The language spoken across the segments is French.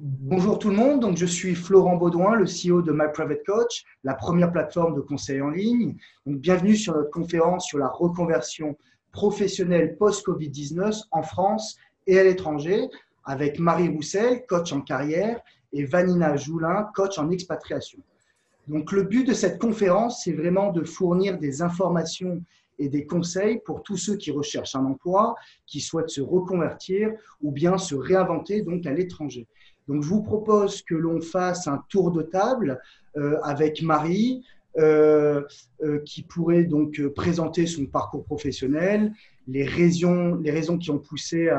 Bonjour tout le monde, donc je suis Florent Baudouin, le CEO de My Private Coach, la première plateforme de conseil en ligne. Donc, bienvenue sur notre conférence sur la reconversion professionnelle post-Covid-19 en France et à l'étranger, avec Marie Roussel, coach en carrière, et Vanina Joulin, coach en expatriation. Donc le but de cette conférence, c'est vraiment de fournir des informations et des conseils pour tous ceux qui recherchent un emploi, qui souhaitent se reconvertir ou bien se réinventer donc à l'étranger. Donc je vous propose que l'on fasse un tour de table avec Marie, qui pourrait donc présenter son parcours professionnel, les raisons qui ont poussé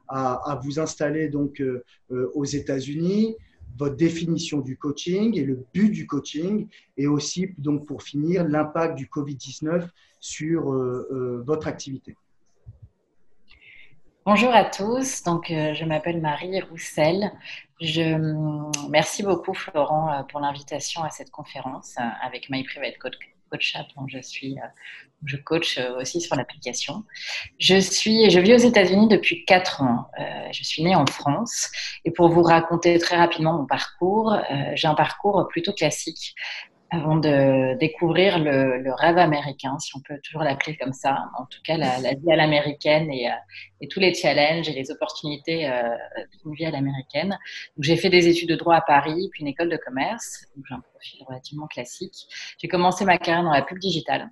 à vous installer donc aux États-Unis, votre définition du coaching et le but du coaching, et aussi, donc pour finir, l'impact du Covid-19 sur votre activité. Bonjour à tous, je m'appelle Marie Roussel. Merci beaucoup Florent pour l'invitation à cette conférence avec My Private Coach App dont je coach aussi sur l'application. Je vis aux États-Unis depuis 4 ans. Je suis née en France et pour vous raconter très rapidement mon parcours, j'ai un parcours plutôt classique avant de découvrir le rêve américain, si on peut toujours l'appeler comme ça, en tout cas la vie à l'américaine et tous les challenges et les opportunités d'une vie à l'américaine. Donc, j'ai fait des études de droit à Paris, puis une école de commerce, donc j'ai un profil relativement classique. J'ai commencé ma carrière dans la pub digitale.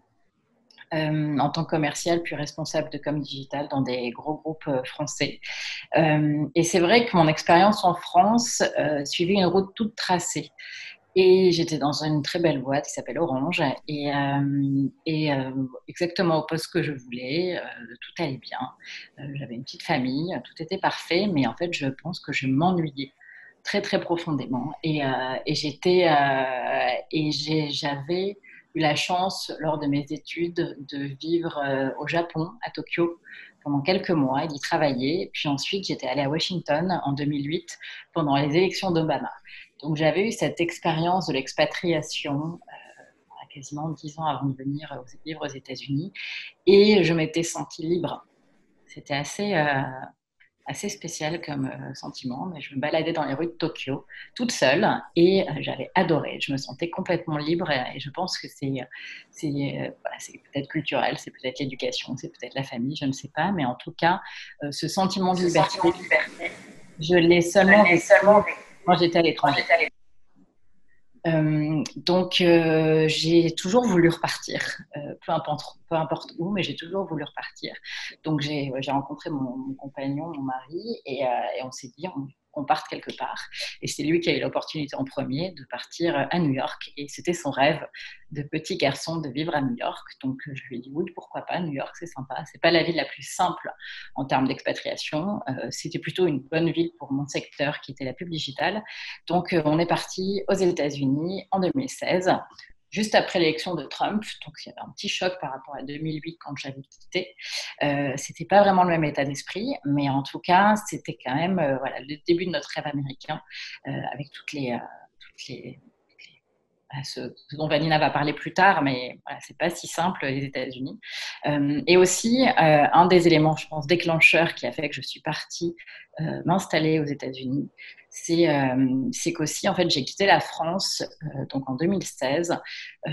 En tant que commercial, puis responsable de com digital dans des gros groupes français. Et c'est vrai que mon expérience en France suivait une route toute tracée. Et j'étais dans une très belle boîte qui s'appelle Orange exactement au poste que je voulais, tout allait bien. J'avais une petite famille, tout était parfait, mais en fait, je pense que je m'ennuyais très très profondément. J'avais eu la chance lors de mes études de vivre au Japon, à Tokyo, pendant quelques mois et d'y travailler. Puis ensuite, j'étais allée à Washington en 2008 pendant les élections d'Obama. Donc j'avais eu cette expérience de l'expatriation quasiment 10 ans avant de venir vivre aux États-Unis et je m'étais sentie libre. C'était assez spécial comme sentiment, mais je me baladais dans les rues de Tokyo toute seule et j'avais adoré. Je me sentais complètement libre et je pense que c'est peut-être culturel, c'est peut-être l'éducation, c'est peut-être la famille, je ne sais pas, mais en tout cas, ce sentiment de liberté, je l'ai seulement vécu quand j'étais à l'étranger. J'ai toujours voulu repartir, peu importe où, mais j'ai toujours voulu repartir. Donc, j'ai rencontré mon compagnon, mon mari, et on s'est dit, on parte quelque part. Et c'est lui qui a eu l'opportunité en premier de partir à New York. Et c'était son rêve de petit garçon de vivre à New York. Donc, je lui ai dit, oui, pourquoi pas, New York, c'est sympa. C'est pas la ville la plus simple en termes d'expatriation. C'était plutôt une bonne ville pour mon secteur qui était la pub digitale. Donc, on est parti aux États-Unis en 2016, juste après l'élection de Trump. Donc, il y avait un petit choc par rapport à 2008 quand j'avais quitté. C'était pas vraiment le même état d'esprit, mais en tout cas, c'était quand même voilà, le début de notre rêve américain avec toutes les ce dont Vanina va parler plus tard, mais voilà, c'est pas si simple les États-Unis. Et aussi, un des éléments, je pense, déclencheurs qui a fait que je suis partie m'installer aux États-Unis, c'est qu'aussi, en fait, j'ai quitté la France donc en 2016,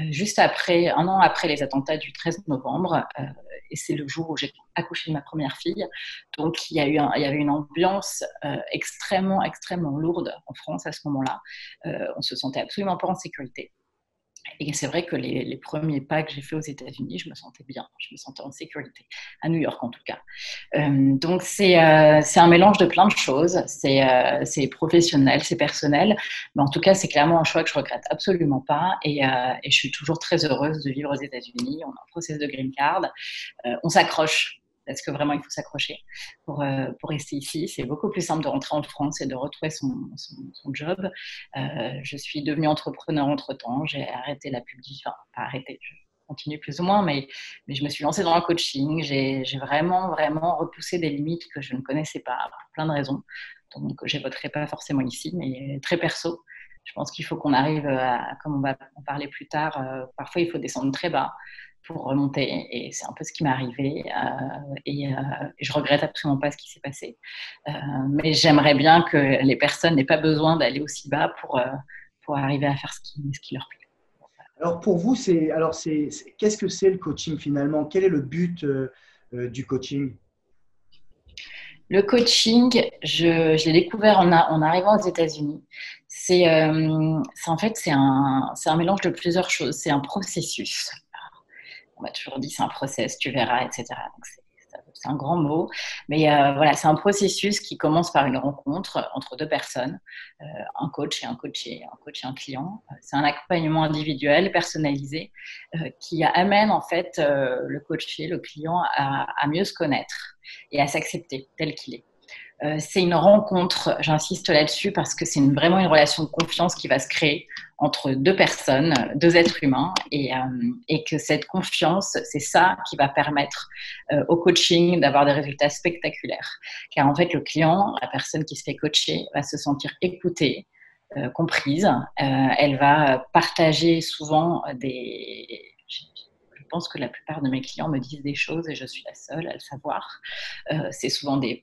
juste après, un an après les attentats du 13 novembre, et c'est le jour où j'ai accouché de ma première fille. Donc, il y avait une ambiance extrêmement, extrêmement lourde en France à ce moment-là. On se sentait absolument pas en sécurité. Et c'est vrai que les premiers pas que j'ai fait aux États-Unis, je me sentais bien, je me sentais en sécurité, à New York en tout cas. Donc c'est un mélange de plein de choses, c'est professionnel, c'est personnel, mais en tout cas c'est clairement un choix que je regrette absolument pas et je suis toujours très heureuse de vivre aux États-Unis. On a un process de green card, on s'accroche. Parce que vraiment, il faut s'accrocher pour rester ici. C'est beaucoup plus simple de rentrer en France et de retrouver son job. Je suis devenue entrepreneur entre-temps. J'ai arrêté la publicité. Enfin, pas arrêté, je continue plus ou moins, mais je me suis lancée dans le coaching. J'ai vraiment, vraiment repoussé des limites que je ne connaissais pas pour plein de raisons. Donc, je n'évoquerai pas forcément ici, mais très perso. Je pense qu'il faut qu'on arrive à, comme on va en parler plus tard, parfois il faut descendre très bas pour remonter. Et c'est un peu ce qui m'est arrivé. Et je regrette absolument pas ce qui s'est passé. Mais j'aimerais bien que les personnes n'aient pas besoin d'aller aussi bas pour arriver à faire ce qui leur plaît. Alors pour vous, qu'est-ce que c'est le coaching finalement? Quel est le but du coaching? Le coaching, je l'ai découvert en arrivant aux États-Unis. En fait, c'est un mélange de plusieurs choses. C'est un processus. On m'a toujours dit c'est un process, tu verras, etc. Donc c'est un grand mot, mais voilà, c'est un processus qui commence par une rencontre entre deux personnes, un coach et un coaché, un coach et un client. C'est un accompagnement individuel, personnalisé, qui amène en fait le coaché, le client à mieux se connaître et à s'accepter tel qu'il est. C'est une rencontre, j'insiste là-dessus parce que c'est vraiment une relation de confiance qui va se créer entre deux personnes, deux êtres humains, et que cette confiance, c'est ça qui va permettre au coaching d'avoir des résultats spectaculaires. Car en fait, le client, la personne qui se fait coacher, va se sentir écoutée, comprise. Elle va partager souvent Je pense que la plupart de mes clients me disent des choses et je suis la seule à le savoir. C'est souvent des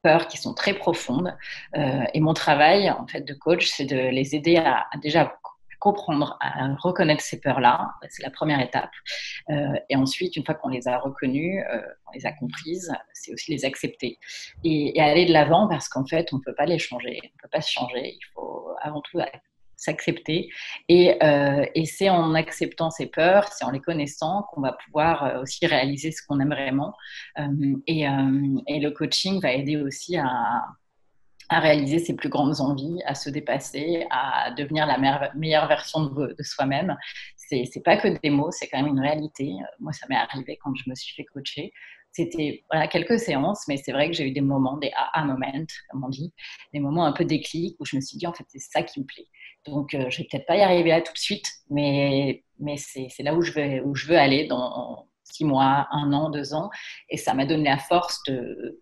peurs qui sont très profondes. Et mon travail, en fait, de coach, c'est de les aider à déjà comprendre, à reconnaître ces peurs-là. C'est la première étape. Et ensuite, une fois qu'on les a reconnues, on les a comprises, c'est aussi les accepter et aller de l'avant parce qu'en fait, on ne peut pas les changer. On ne peut pas se changer. Il faut avant tout s'accepter. Et c'est en acceptant ses peurs, c'est en les connaissant qu'on va pouvoir aussi réaliser ce qu'on aime vraiment. Et le coaching va aider aussi à réaliser ses plus grandes envies, à se dépasser, à devenir la meilleure version de soi-même. C'est pas que des mots, c'est quand même une réalité. Moi, ça m'est arrivé quand je me suis fait coacher. C'était voilà, quelques séances, mais c'est vrai que j'ai eu des moments, des aha moments, comme on dit, des moments un peu déclic où je me suis dit, en fait, c'est ça qui me plaît. Donc, je vais peut-être pas y arriver là tout de suite, mais c'est là où je veux aller dans 6 mois, 1 an, 2 ans. Et ça m'a donné la force de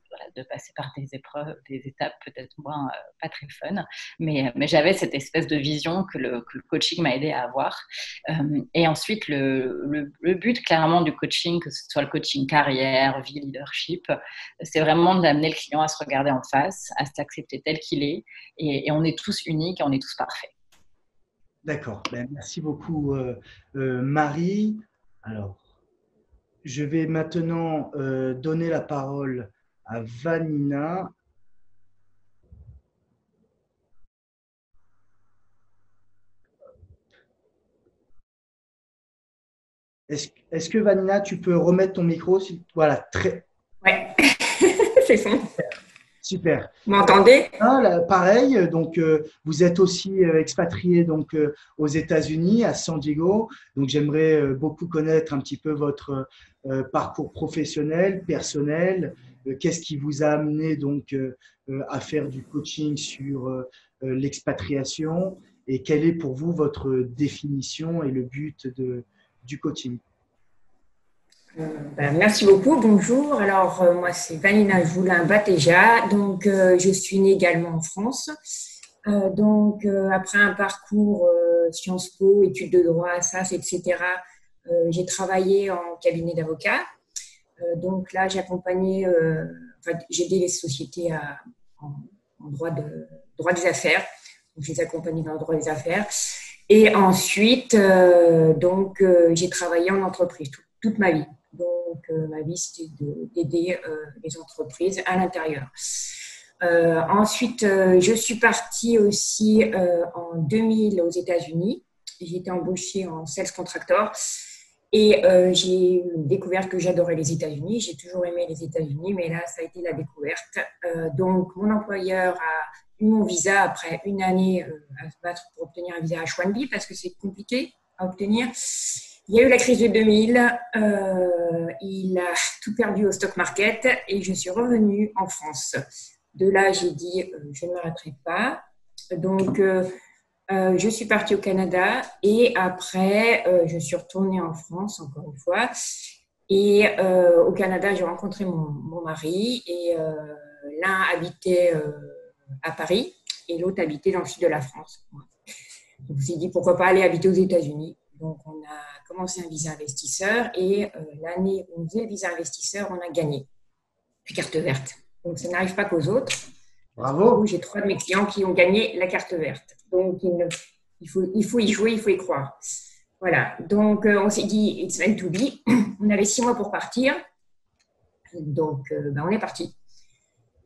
passer par des épreuves, des étapes peut-être moins pas très fun. Mais j'avais cette espèce de vision que le coaching m'a aidé à avoir. Et ensuite, le but clairement du coaching, que ce soit le coaching carrière, vie, leadership, c'est vraiment d'amener le client à se regarder en face, à s'accepter tel qu'il est. Et on est tous uniques et on est tous parfaits. D'accord. Ben, merci beaucoup, Marie. Alors, je vais maintenant donner la parole à Vanina. Est-ce que Vanina, tu peux remettre ton micro? Voilà, très Ouais, c'est bon. super. Vous m'entendez? Là, pareil, donc vous êtes aussi expatrié donc aux États-Unis, à San Diego. Donc j'aimerais beaucoup connaître un petit peu votre parcours professionnel, personnel. Qu'est-ce qui vous a amené donc à faire du coaching sur l'expatriation et quelle est pour vous votre définition et le but du coaching? Merci beaucoup. Bonjour. Alors, moi, c'est Vanina Joulin-Batéja. Donc, je suis née également en France. Après un parcours Sciences Po, études de droit, SAS, etc., j'ai travaillé en cabinet d'avocat. Donc là, j'ai aidé les sociétés en droit des affaires. Donc, je les accompagnais dans le droit des affaires. Et ensuite, j'ai travaillé en entreprise toute ma vie. Donc, ma vie, c'était d'aider les entreprises à l'intérieur. Ensuite, je suis partie aussi en 2000 aux États-Unis. J'ai été embauchée en sales contractor et j'ai découvert que j'adorais les États-Unis. J'ai toujours aimé les États-Unis, mais là, ça a été la découverte. Donc, mon employeur a eu mon visa après une année à se battre pour obtenir un visa H1B parce que c'est compliqué à obtenir. Il y a eu la crise de 2000, il a tout perdu au stock market et je suis revenue en France. De là, j'ai dit, je ne m'arrêterai pas. Donc, je suis partie au Canada et après, je suis retournée en France, encore une fois. Et au Canada, j'ai rencontré mon mari et l'un habitait à Paris et l'autre habitait dans le sud de la France. Donc, je me suis dit, pourquoi pas aller habiter aux États-Unis. Donc, on a commencé un visa investisseur et l'année où on faisait le visa investisseur, on a gagné la carte verte. Donc, ça n'arrive pas qu'aux autres. Bravo. J'ai 3 de mes clients qui ont gagné la carte verte. Donc, il faut y jouer, il faut y croire. Voilà. Donc, on s'est dit, it's meant to be. On avait 6 mois pour partir. Donc, on est parti.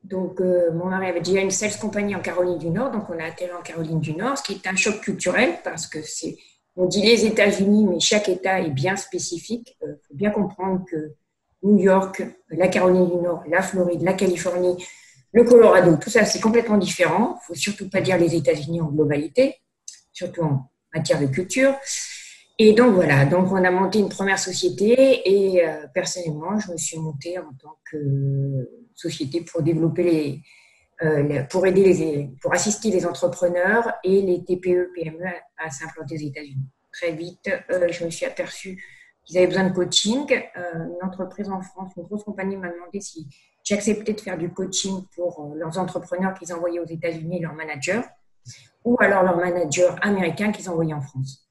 Donc, mon mari avait déjà une sales compagnie en Caroline du Nord. Donc, on a atterri en Caroline du Nord, ce qui est un choc culturel parce que on dit les États-Unis, mais chaque État est bien spécifique. Il faut bien comprendre que New York, la Caroline du Nord, la Floride, la Californie, le Colorado, tout ça, c'est complètement différent. Il ne faut surtout pas dire les États-Unis en globalité, surtout en matière de culture. Et donc, voilà. Donc, on a monté une première société et personnellement, je me suis montée en tant que société pour développer pour assister les entrepreneurs et les TPE, PME à s'implanter aux États-Unis. Très vite, je me suis aperçue qu'ils avaient besoin de coaching. Une entreprise en France, une grosse compagnie m'a demandé si j'acceptais de faire du coaching pour leurs entrepreneurs qu'ils envoyaient aux États-Unis, leurs managers, ou alors leurs managers américains qu'ils envoyaient en France.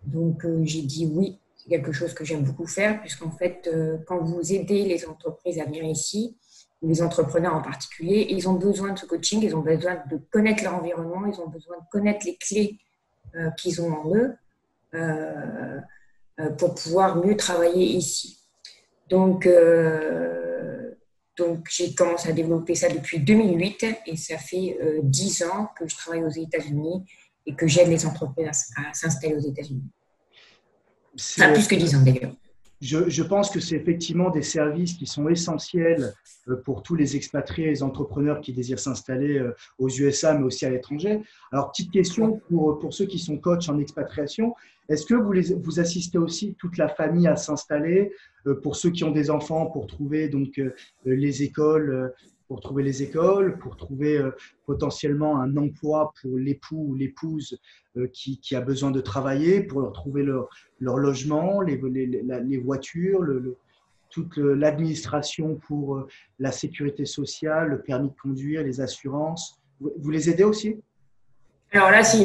Donc, j'ai dit oui, c'est quelque chose que j'aime beaucoup faire, puisqu'en fait, quand vous aidez les entreprises à venir ici, les entrepreneurs en particulier, ils ont besoin de ce coaching, ils ont besoin de connaître leur environnement, ils ont besoin de connaître les clés qu'ils ont en eux pour pouvoir mieux travailler ici. Donc j'ai commencé à développer ça depuis 2008 et ça fait 10 ans que je travaille aux États-Unis et que j'aide les entreprises à s'installer aux États-Unis. Enfin, plus que 10 ans d'ailleurs. Je pense que c'est effectivement des services qui sont essentiels pour tous les expatriés, les entrepreneurs qui désirent s'installer aux USA, mais aussi à l'étranger. Alors, petite question pour ceux qui sont coachs en expatriation. Est-ce que vous assistez aussi toute la famille à s'installer pour ceux qui ont des enfants, pour trouver donc les écoles, pour trouver potentiellement un emploi pour l'époux ou l'épouse qui a besoin de travailler, pour leur trouver leur logement, les voitures, toute l'administration pour la sécurité sociale, le permis de conduire, les assurances. Vous les aidez aussi ? Alors là, c'est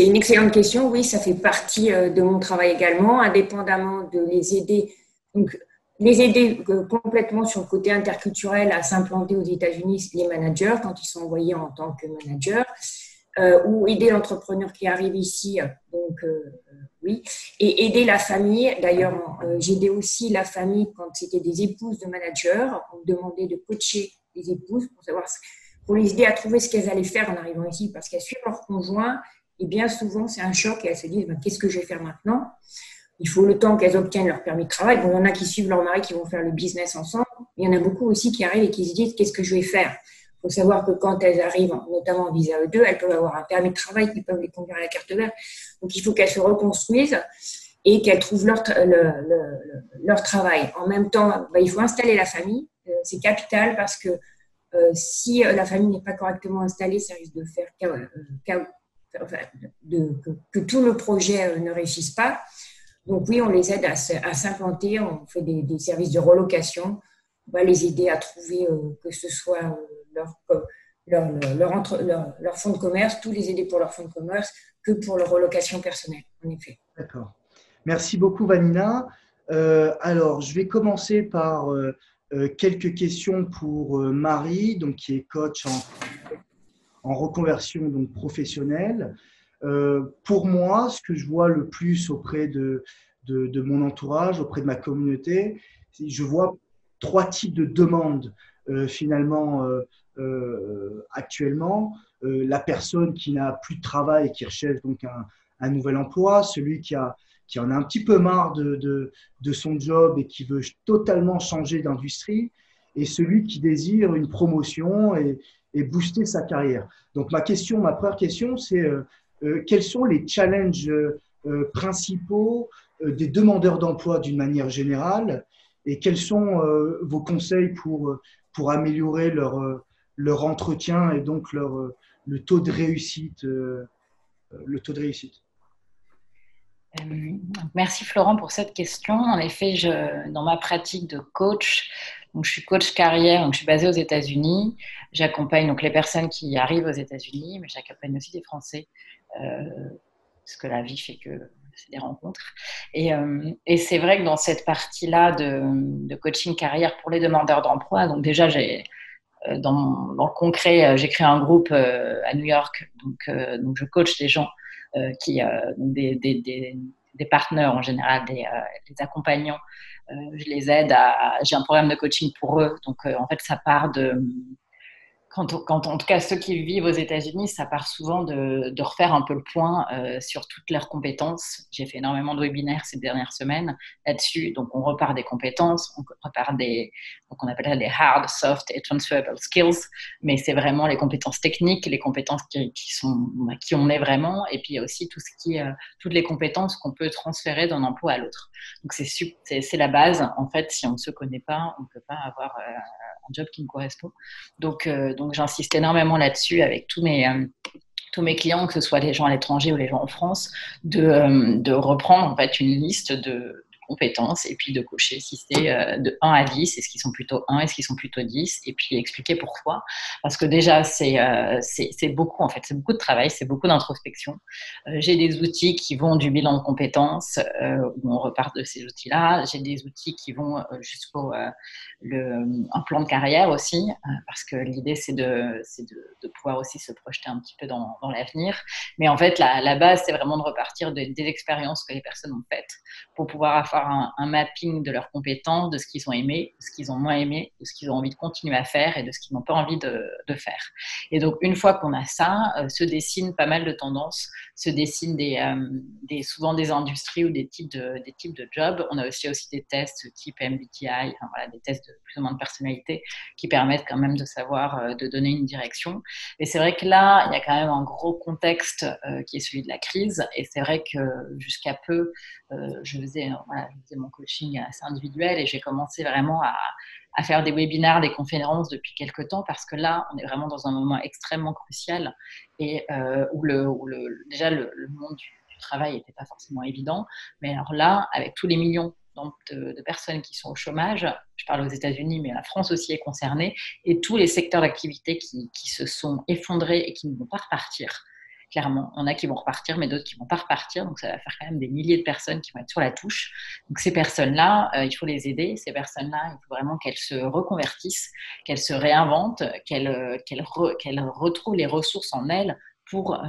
une excellente question. Oui, ça fait partie de mon travail également, indépendamment de les aider. Donc, les aider complètement sur le côté interculturel à s'implanter aux États-Unis, les managers, quand ils sont envoyés en tant que managers, ou aider l'entrepreneur qui arrive ici, donc oui, et aider la famille. D'ailleurs, j'ai aidé aussi la famille quand c'était des épouses de managers. On me demandait de coacher les épouses pour les aider à trouver ce qu'elles allaient faire en arrivant ici, parce qu'elles suivent leur conjoint, et bien souvent, c'est un choc, et elles se disent qu'est-ce que je vais faire maintenant ? Il faut le temps qu'elles obtiennent leur permis de travail. Bon, il y en a qui suivent leur mari, qui vont faire le business ensemble. Il y en a beaucoup aussi qui arrivent et qui se disent qu'est-ce que je vais faire ? Il faut savoir que quand elles arrivent, notamment en visa E2, elles peuvent avoir un permis de travail qui peuvent les conduire à la carte verte. Donc, il faut qu'elles se reconstruisent et qu'elles trouvent leur travail. En même temps, il faut installer la famille. C'est capital parce que si la famille n'est pas correctement installée, ça risque de faire que tout le projet ne réussisse pas. Donc oui, on les aide à s'implanter, on fait des services de relocation, on va les aider à trouver que ce soit leur fonds de commerce, tous les aider pour leur fonds de commerce que pour leur relocation personnelle, en effet. D'accord. Merci beaucoup, Vanina. Alors, je vais commencer par quelques questions pour Marie, donc, qui est coach en reconversion donc, professionnelle. Pour moi, ce que je vois le plus auprès de mon entourage, auprès de ma communauté, je vois 3 types de demandes finalement actuellement. La personne qui n'a plus de travail et qui recherche donc un nouvel emploi, celui qui en a un petit peu marre de son job et qui veut totalement changer d'industrie, et celui qui désire une promotion et booster sa carrière. Donc ma première question, c'est quels sont les challenges principaux des demandeurs d'emploi d'une manière générale, et quels sont vos conseils pour améliorer leur entretien et donc le taux de réussite. Merci Florent pour cette question. En effet, dans ma pratique de coach, donc je suis coach carrière, donc je suis basée aux États-Unis. J'accompagne donc les personnes qui arrivent aux États-Unis, mais j'accompagne aussi des Français, parce que la vie fait que c'est des rencontres. Et c'est vrai que dans cette partie-là de coaching carrière pour les demandeurs d'emploi, donc déjà, dans le concret, j'ai créé un groupe à New York, donc je coach des gens des partenaires en général, des accompagnants. Je les aide j'ai un programme de coaching pour eux. Donc, en fait, ça part en tout cas, ceux qui vivent aux États-Unis, ça part souvent de refaire un peu le point sur toutes leurs compétences. J'ai fait énormément de webinaires ces dernières semaines là-dessus. Donc, on repart des compétences, donc on appelle ça des hard, soft et transferable skills. Mais c'est vraiment les compétences techniques, les compétences qui on est vraiment. Et puis, il y a aussi toutes les compétences qu'on peut transférer d'un emploi à l'autre. Donc, c'est la base. En fait, si on ne se connaît pas, on ne peut pas avoir un job qui me correspond. Donc j'insiste énormément là-dessus avec tous mes clients, que ce soit les gens à l'étranger ou les gens en France, de reprendre en fait une liste de compétences et puis de cocher si c'est de 1 à 10, est-ce qu'ils sont plutôt 1, est-ce qu'ils sont plutôt 10, et puis expliquer pourquoi. Parce que déjà, c'est beaucoup, en fait, c'est beaucoup de travail, c'est beaucoup d'introspection. J'ai des outils qui vont du bilan de compétences, où on repart de ces outils-là. J'ai des outils qui vont jusqu'au un plan de carrière aussi, parce que l'idée, c'est de pouvoir aussi se projeter un petit peu dans l'avenir. Mais en fait, la base, c'est vraiment de repartir des expériences que les personnes ont faites pour pouvoir avoir un mapping de leurs compétences, de ce qu'ils ont aimé, de ce qu'ils ont moins aimé, de ce qu'ils ont envie de continuer à faire et de ce qu'ils n'ont pas envie de faire. Et donc, une fois qu'on a ça, se dessinent pas mal de tendances, se dessinent souvent des industries ou des types de jobs. On a aussi des tests type MBTI, enfin, voilà, des tests de plus ou moins de personnalité qui permettent quand même de savoir, de donner une direction. Et c'est vrai que là, il y a quand même un gros contexte qui est celui de la crise. Et c'est vrai que jusqu'à peu, je faisais mon coaching assez individuel et j'ai commencé vraiment à faire des webinaires, des conférences depuis quelques temps parce que là, on est vraiment dans un moment extrêmement crucial et où déjà le monde du travail n'était pas forcément évident. Mais alors là, avec tous les millions de personnes qui sont au chômage, je parle aux États-Unis, mais la France aussi est concernée, et tous les secteurs d'activité qui se sont effondrés et qui ne vont pas repartir. Clairement, on a qui vont repartir, mais d'autres qui ne vont pas repartir. Donc, ça va faire quand même des milliers de personnes qui vont être sur la touche. Donc, ces personnes-là, il faut les aider. Ces personnes-là, il faut vraiment qu'elles se reconvertissent, qu'elles se réinventent, qu'elles retrouvent les ressources en elles pour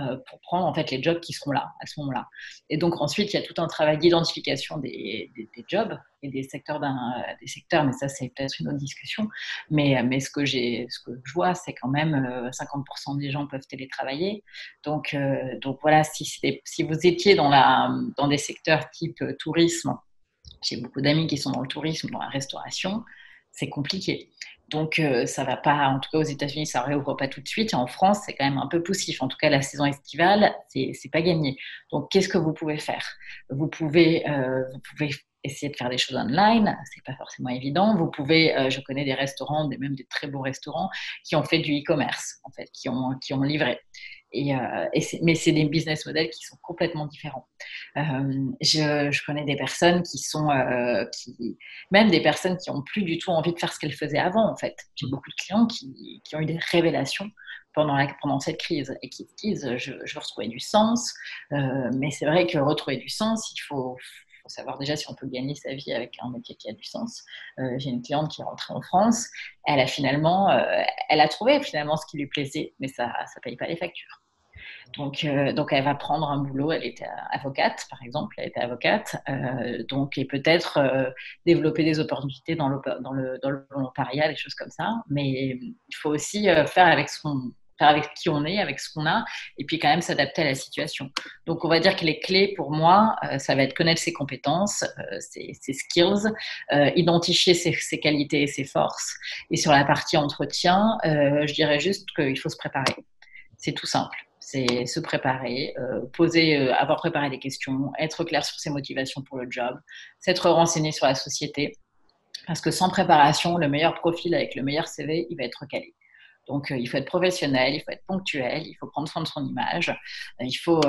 prendre en fait les jobs qui seront là à ce moment-là. Et donc ensuite, il y a tout un travail d'identification des jobs et des secteurs, mais ça c'est peut-être une autre discussion. Mais ce que je vois, c'est quand même 50% des gens peuvent télétravailler. Donc voilà, si vous étiez dans des secteurs type tourisme, j'ai beaucoup d'amis qui sont dans le tourisme, dans la restauration, c'est compliqué. Donc, ça va pas, en tout cas aux États-Unis, ça réouvre pas tout de suite. Et en France, c'est quand même un peu poussif. En tout cas, la saison estivale, c'est pas gagné. Donc, qu'est-ce que vous pouvez faire ? Vous pouvez essayer de faire des choses online. C'est pas forcément évident. Vous pouvez, je connais des restaurants, même des très beaux restaurants, qui ont fait du e-commerce, en fait, qui ont livré. Mais c'est des business models qui sont complètement différents. Je connais des personnes même des personnes qui n'ont plus du tout envie de faire ce qu'elles faisaient avant, en fait. J'ai beaucoup de clients qui ont eu des révélations pendant cette crise et qui se disent je veux retrouver du sens. Mais c'est vrai que retrouver du sens, il faut savoir déjà si on peut gagner sa vie avec un métier qui a du sens. J'ai une cliente qui est rentrée en France. Elle a trouvé finalement ce qui lui plaisait, mais ça ne paye pas les factures. Donc, elle va prendre un boulot. Elle était avocate, par exemple. Elle était avocate. Et peut-être développer des opportunités dans le volontariat, des choses comme ça. Mais il faut aussi faire avec qui on est, avec ce qu'on a, et puis quand même s'adapter à la situation. Donc, on va dire que les clés pour moi, ça va être connaître ses compétences, ses skills, identifier ses qualités et ses forces. Et sur la partie entretien, je dirais juste qu'il faut se préparer. C'est tout simple. C'est se préparer, avoir préparé des questions, être clair sur ses motivations pour le job, s'être renseigné sur la société. Parce que sans préparation, le meilleur profil avec le meilleur CV, il va être recalé. Donc, il faut être professionnel, il faut être ponctuel, il faut prendre soin de son image, il faut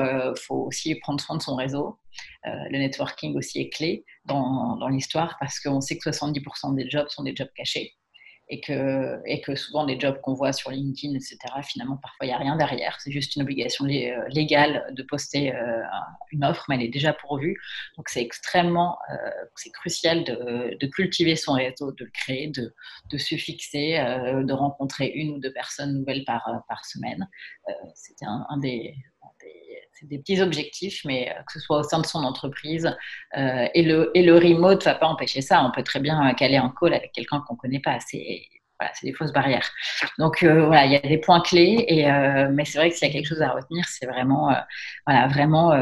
aussi prendre soin de son réseau. Le networking aussi est clé dans l'histoire parce qu'on sait que 70% des jobs sont des jobs cachés. et que souvent des jobs qu'on voit sur LinkedIn, etc., finalement, parfois, il n'y a rien derrière. C'est juste une obligation légale de poster une offre, mais elle est déjà pourvue. Donc, c'est c'est crucial de cultiver son réseau, de le créer, de se fixer, de rencontrer une ou deux personnes nouvelles par semaine. C'était c'est des petits objectifs, mais que ce soit au sein de son entreprise. Et le remote ne va pas empêcher ça. On peut très bien caler un call avec quelqu'un qu'on ne connaît pas. Voilà, c'est des fausses barrières. Donc, voilà, il y a des points clés. Mais c'est vrai que s'il y a quelque chose à retenir, c'est vraiment,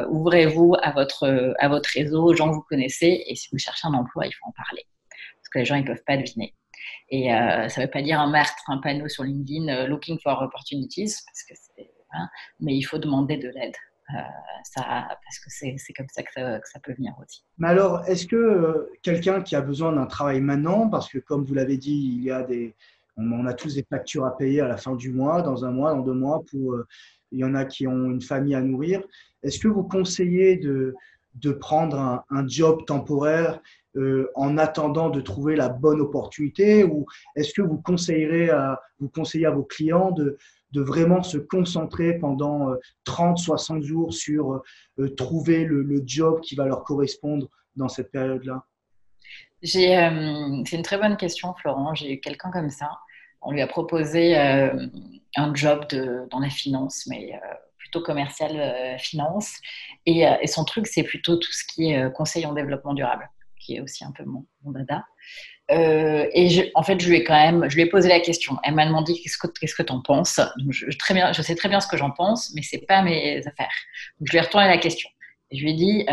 ouvrez-vous à votre réseau, aux gens que vous connaissez. Et si vous cherchez un emploi, il faut en parler. Parce que les gens, ils ne peuvent pas deviner. Et ça ne veut pas dire mettre un panneau sur LinkedIn Looking for opportunities, parce que mais il faut demander de l'aide. Parce que c'est comme ça que ça peut venir aussi. Mais alors, est-ce que quelqu'un qui a besoin d'un travail maintenant, parce que comme vous l'avez dit, on a tous des factures à payer à la fin du mois, dans un mois, dans 2 mois, il y en a qui ont une famille à nourrir. Est-ce que vous conseillez de prendre un job temporaire en attendant de trouver la bonne opportunité, ou est-ce que vous conseillez à vos clients de vraiment se concentrer pendant 30, 60 jours sur trouver le job qui va leur correspondre dans cette période-là? C'est une très bonne question, Florent. J'ai eu quelqu'un comme ça. On lui a proposé un job dans la finance, mais plutôt commercial finance. Et son truc, c'est plutôt tout ce qui est conseil en développement durable, qui est aussi un peu mon dada. En fait, je lui ai posé la question. Elle m'a demandé qu'est-ce que tu en penses. Donc, je sais très bien ce que j'en pense, mais c'est pas mes affaires. Donc, je lui ai retourné la question. Et je lui ai dit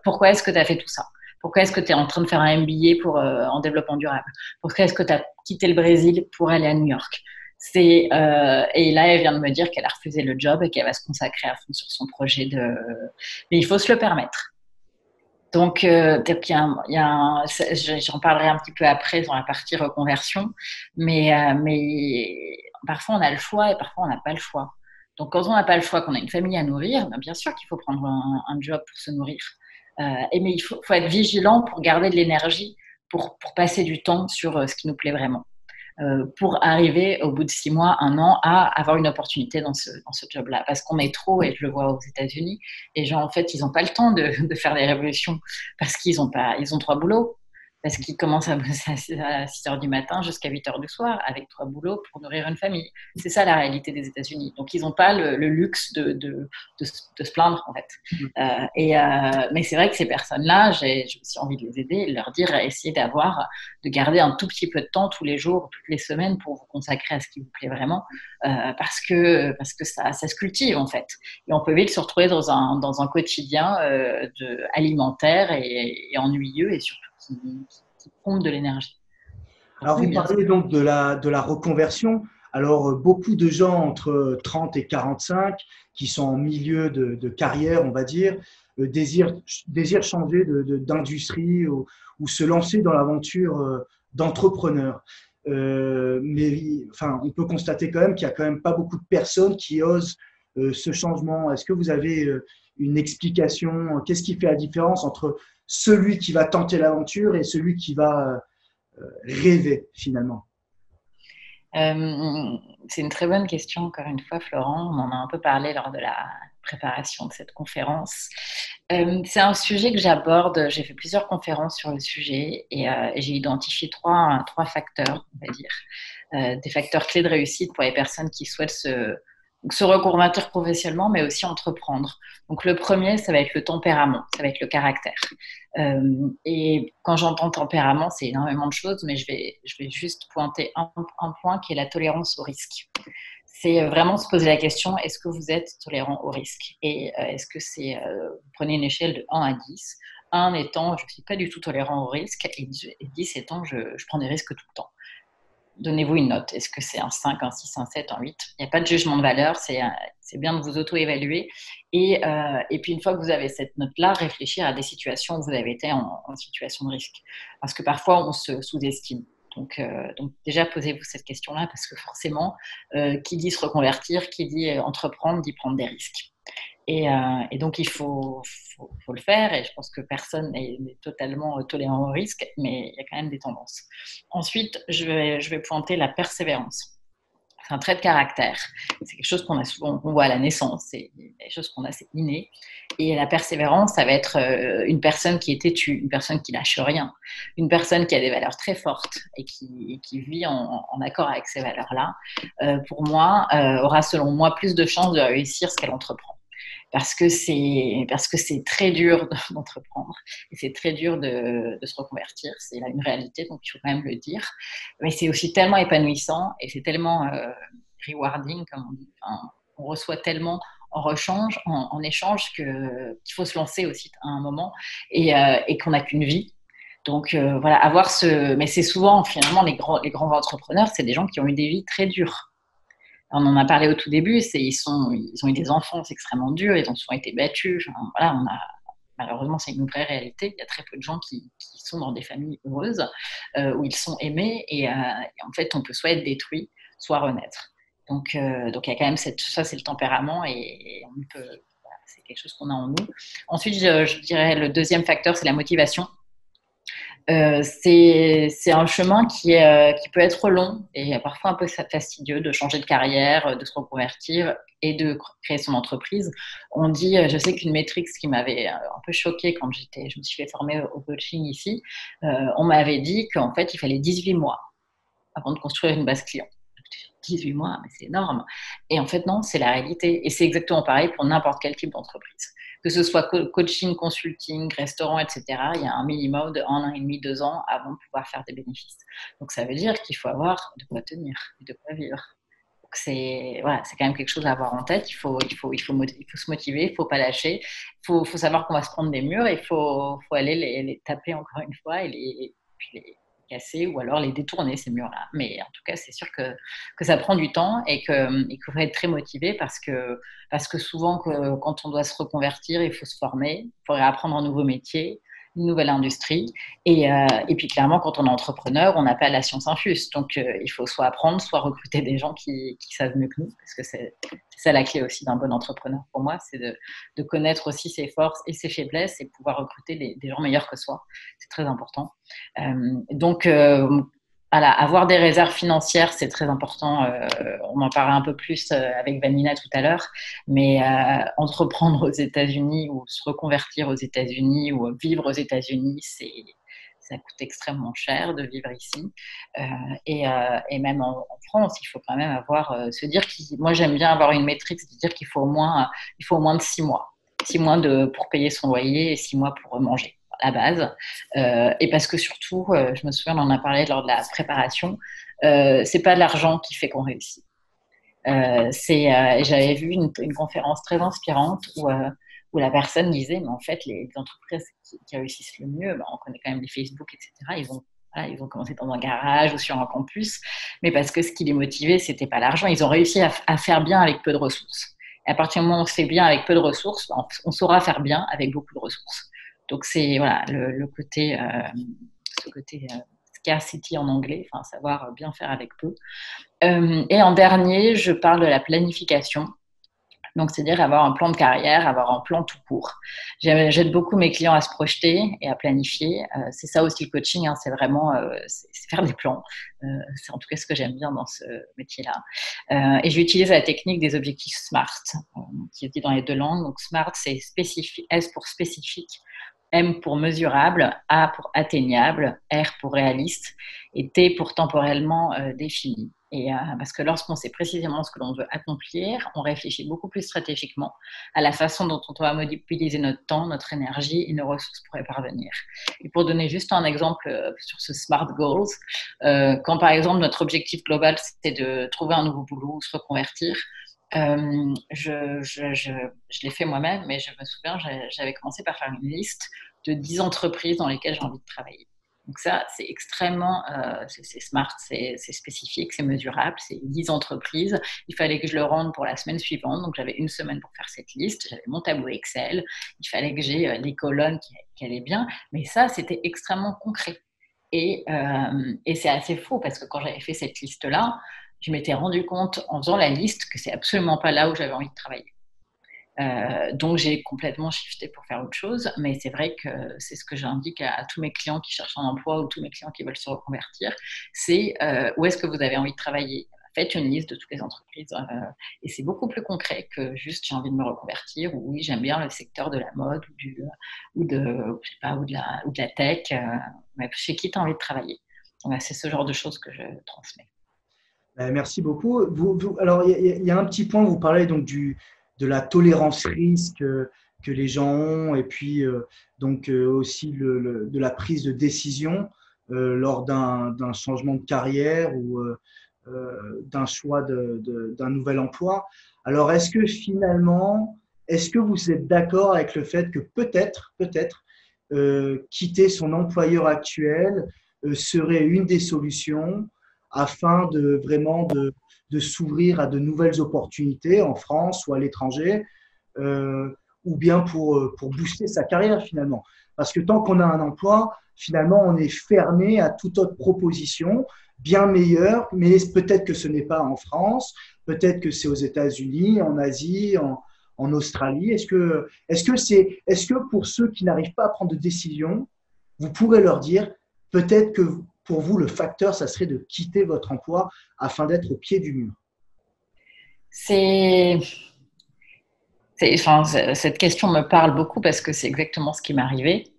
pourquoi est-ce que tu as fait tout ça? Pourquoi est-ce que tu es en train de faire un MBA en développement durable? Pourquoi est-ce que tu as quitté le Brésil pour aller à New York? Et là, elle vient de me dire qu'elle a refusé le job et qu'elle va se consacrer à fond sur son projet Mais il faut se le permettre. Donc, j'en parlerai un petit peu après dans la partie reconversion, mais parfois on a le choix et parfois on n'a pas le choix. Donc, quand on n'a pas le choix, qu'on a une famille à nourrir, bien sûr qu'il faut prendre un job pour se nourrir. Mais il faut être vigilant pour garder de l'énergie, pour passer du temps sur ce qui nous plaît vraiment. Pour arriver au bout de 6 mois, 1 an, à avoir une opportunité dans ce job-là. Parce qu'on est trop, et je le vois aux États-Unis, les gens, en fait, ils n'ont pas le temps de faire des révolutions parce qu'ils ont 3 boulots. Parce qu'ils commencent à bosser à 6 heures du matin jusqu'à 8 heures du soir avec 3 boulots pour nourrir une famille. C'est ça la réalité des États-Unis. Donc, ils n'ont pas le luxe de se plaindre, en fait. Mais c'est vrai que ces personnes-là, j'ai aussi envie de les aider, de leur dire, essayez de garder un tout petit peu de temps tous les jours, toutes les semaines pour vous consacrer à ce qui vous plaît vraiment, parce que ça se cultive, en fait. Et on peut vite se retrouver dans un quotidien alimentaire et ennuyeux et surtout qui pompe de l'énergie. Alors, vous parlez donc de la reconversion. Alors, beaucoup de gens entre 30 et 45 qui sont en milieu de carrière, on va dire, désirent changer d'industrie ou se lancer dans l'aventure d'entrepreneur. Mais enfin, on peut constater quand même qu'il n'y a quand même pas beaucoup de personnes qui osent ce changement. Est-ce que vous avez une explication? Qu'est-ce qui fait la différence entre celui qui va tenter l'aventure et celui qui va rêver finalement? C'est une très bonne question, encore une fois, Florent. On en a un peu parlé lors de la préparation de cette conférence. C'est un sujet que j'aborde. J'ai fait plusieurs conférences sur le sujet et j'ai identifié trois facteurs, on va dire, des facteurs clés de réussite pour les personnes qui souhaitent se reconvertir professionnellement, mais aussi entreprendre. Donc, le premier, ça va être le tempérament, ça va être le caractère. Et quand j'entends tempérament, c'est énormément de choses, mais je vais juste pointer un point qui est la tolérance au risque. C'est vraiment se poser la question, est-ce que vous êtes tolérant au risque? Et est-ce que vous prenez une échelle de 1 à 10, 1 étant, je ne suis pas du tout tolérant au risque, et 10 étant, je prends des risques tout le temps. Donnez-vous une note. Est-ce que c'est un 5, un 6, un 7, un 8? Il n'y a pas de jugement de valeur. C'est bien de vous auto-évaluer. Et puis, une fois que vous avez cette note-là, réfléchir à des situations où vous avez été en situation de risque. Parce que parfois, on se sous-estime. Donc, déjà, posez-vous cette question-là parce que forcément, qui dit se reconvertir, qui dit entreprendre, dit prendre des risques. Et donc, il faut le faire. Et je pense que personne n'est totalement tolérant au risque, mais il y a quand même des tendances. Ensuite, je vais pointer la persévérance. C'est un trait de caractère. C'est quelque chose qu'on a souvent, on voit à la naissance. C'est des choses qu'on a, c'est inné. Et la persévérance, ça va être une personne qui est têtue, une personne qui lâche rien, une personne qui a des valeurs très fortes et qui vit en accord avec ces valeurs-là. Pour moi, aura selon moi plus de chances de réussir ce qu'elle entreprend. Parce que c'est très dur d'entreprendre et c'est très dur de se reconvertir. C'est une réalité, donc il faut quand même le dire. Mais c'est aussi tellement épanouissant et c'est tellement rewarding, comme on dit. Enfin, on reçoit tellement en échange qu'il faut se lancer aussi à un moment et qu'on n'a qu'une vie. Donc voilà, avoir mais c'est souvent finalement les grands entrepreneurs, c'est des gens qui ont eu des vies très dures. On en a parlé au tout début, ils ont eu des enfances extrêmement dures, ils ont souvent été battus. Enfin, voilà, malheureusement, c'est une vraie réalité. Il y a très peu de gens qui sont dans des familles heureuses, où ils sont aimés, et en fait, on peut soit être détruit, soit renaître. Donc il y a quand même ça, c'est le tempérament, et on peut, voilà, c'est quelque chose qu'on a en nous. Ensuite, je dirais le deuxième facteur, c'est la motivation. C'est un chemin qui peut être long et parfois un peu fastidieux de changer de carrière, de se reconvertir et de créer son entreprise. On dit, je sais qu'une métrique qui m'avait un peu choquée quand je me suis fait former au coaching ici, on m'avait dit qu'en fait, il fallait 18 mois avant de construire une base client. 18 mois, mais c'est énorme. Et en fait, non, c'est la réalité. Et c'est exactement pareil pour n'importe quel type d'entreprise. Que ce soit coaching, consulting, restaurant, etc., il y a un minimum de 1 an et demi, 2 ans avant de pouvoir faire des bénéfices. Donc, ça veut dire qu'il faut avoir de quoi tenir et de quoi vivre. Donc, c'est quand même quelque chose à avoir en tête. Il faut se motiver, il ne faut pas lâcher. Il faut savoir qu'on va se prendre des murs et il faut aller les taper encore une fois et puis les casser ou alors les détourner, ces murs-là. Mais en tout cas, c'est sûr que ça prend du temps et qu'il faut être très motivé parce que souvent, quand on doit se reconvertir, il faut se former, il faut réapprendre un nouveau métier, une nouvelle industrie. Et puis clairement, quand on est entrepreneur, on n'a pas la science infuse. Donc, il faut soit apprendre, soit recruter des gens qui savent mieux que nous, parce que c'est ça la clé aussi d'un bon entrepreneur pour moi, c'est de connaître aussi ses forces et ses faiblesses et pouvoir recruter des gens meilleurs que soi. C'est très important. Donc, voilà, avoir des réserves financières, c'est très important. On en parlait un peu plus avec Vanina tout à l'heure, mais entreprendre aux États-Unis ou se reconvertir aux États-Unis ou vivre aux États-Unis, ça coûte extrêmement cher de vivre ici. Et même en France, il faut quand même se dire moi j'aime bien avoir une métrique, de dire qu'il faut au moins de 6 mois. 6 mois pour payer son loyer et 6 mois pour manger. La base. Et parce que surtout, je me souviens, on en a parlé lors de la préparation, c'est pas l'argent qui fait qu'on réussit. J'avais vu une conférence très inspirante où la personne disait, mais en fait, les entreprises qui réussissent le mieux, on connaît quand même les Facebook, etc. Ils ont commencé dans un garage ou sur un campus, mais parce que ce qui les motivait, c'était pas l'argent. Ils ont réussi à faire bien avec peu de ressources. Et à partir du moment où on fait bien avec peu de ressources, on saura faire bien avec beaucoup de ressources. Donc, c'est voilà, ce côté scarcity en anglais, enfin, savoir bien faire avec peu. Et en dernier, je parle de la planification. Donc, c'est-à-dire avoir un plan de carrière, avoir un plan tout court. J'aide beaucoup mes clients à se projeter et à planifier. C'est ça aussi le coaching, hein, c'est vraiment c'est faire des plans. C'est en tout cas ce que j'aime bien dans ce métier-là. Et j'utilise la technique des objectifs SMART, qui est dit dans les 2 langues. Donc, SMART, c'est spécifique, S pour spécifique, M pour mesurable, A pour atteignable, R pour réaliste et T pour temporellement défini. Et parce que lorsqu'on sait précisément ce que l'on veut accomplir, on réfléchit beaucoup plus stratégiquement à la façon dont on doit mobiliser notre temps, notre énergie et nos ressources pour y parvenir. Et pour donner juste un exemple sur ce SMART Goals, quand par exemple notre objectif global c'est de trouver un nouveau boulot ou se reconvertir, je l'ai fait moi-même, mais je me souviens, j'avais commencé par faire une liste de 10 entreprises dans lesquelles j'ai envie de travailler. Donc ça, c'est extrêmement, c'est smart, c'est spécifique, c'est mesurable, c'est 10 entreprises. Il fallait que je le rende pour la semaine suivante, donc j'avais une semaine pour faire cette liste. J'avais mon tableau Excel, il fallait que j'ai les colonnes qui allaient bien, mais ça, c'était extrêmement concret. Et c'est assez faux parce que quand j'avais fait cette liste-là, je m'étais rendu compte en faisant la liste que c'est absolument pas là où j'avais envie de travailler. Donc, j'ai complètement shifté pour faire autre chose. Mais c'est vrai que c'est ce que j'indique à tous mes clients qui cherchent un emploi ou tous mes clients qui veulent se reconvertir. C'est où est-ce que vous avez envie de travailler? Faites une liste de toutes les entreprises. Et c'est beaucoup plus concret que juste j'ai envie de me reconvertir ou oui, j'aime bien le secteur de la mode je sais pas, ou de la tech. Mais chez qui tu as envie de travailler? Donc, c'est ce genre de choses que je transmets. Merci beaucoup. Alors, il y a un petit point, vous parlez donc de la tolérance risque que les gens ont et puis aussi de la prise de décision lors d'un changement de carrière ou d'un choix d'un nouvel emploi. Alors, est-ce que vous êtes d'accord avec le fait que peut-être, quitter son employeur actuel serait une des solutions afin de s'ouvrir à de nouvelles opportunités en France ou à l'étranger, ou bien pour booster sa carrière finalement. Parce que tant qu'on a un emploi, finalement, on est fermé à toute autre proposition, bien meilleure, mais peut-être que ce n'est pas en France, peut-être que c'est aux États-Unis, en Asie, en Australie. Est-ce que pour ceux qui n'arrivent pas à prendre de décision, vous pourrez leur dire peut-être que pour vous, le facteur, ça serait de quitter votre emploi afin d'être au pied du mur? Cette question me parle beaucoup parce que c'est exactement ce qui m'est arrivé.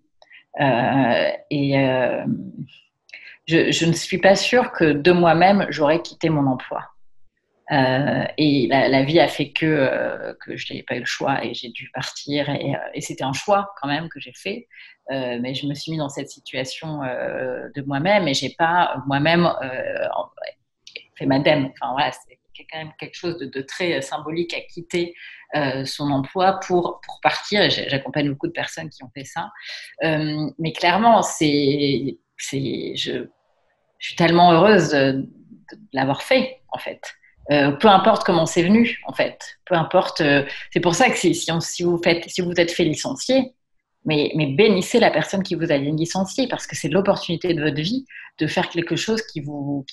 Je ne suis pas sûre que de moi-même, j'aurais quitté mon emploi. Et la vie a fait que je n'ai pas eu le choix et j'ai dû partir. Et c'était un choix quand même que j'ai fait. Mais je me suis mis dans cette situation de moi-même et j'ai pas moi-même fait madame. Enfin voilà, c'est quand même quelque chose de très symbolique à quitter son emploi pour partir. Et j'accompagne beaucoup de personnes qui ont fait ça. Mais clairement, je suis tellement heureuse de l'avoir fait en fait. Peu importe comment c'est venu, en fait. Peu importe. C'est pour ça que si vous êtes fait licencier, mais bénissez la personne qui vous a licencié parce que c'est l'opportunité de votre vie de faire quelque chose qui vous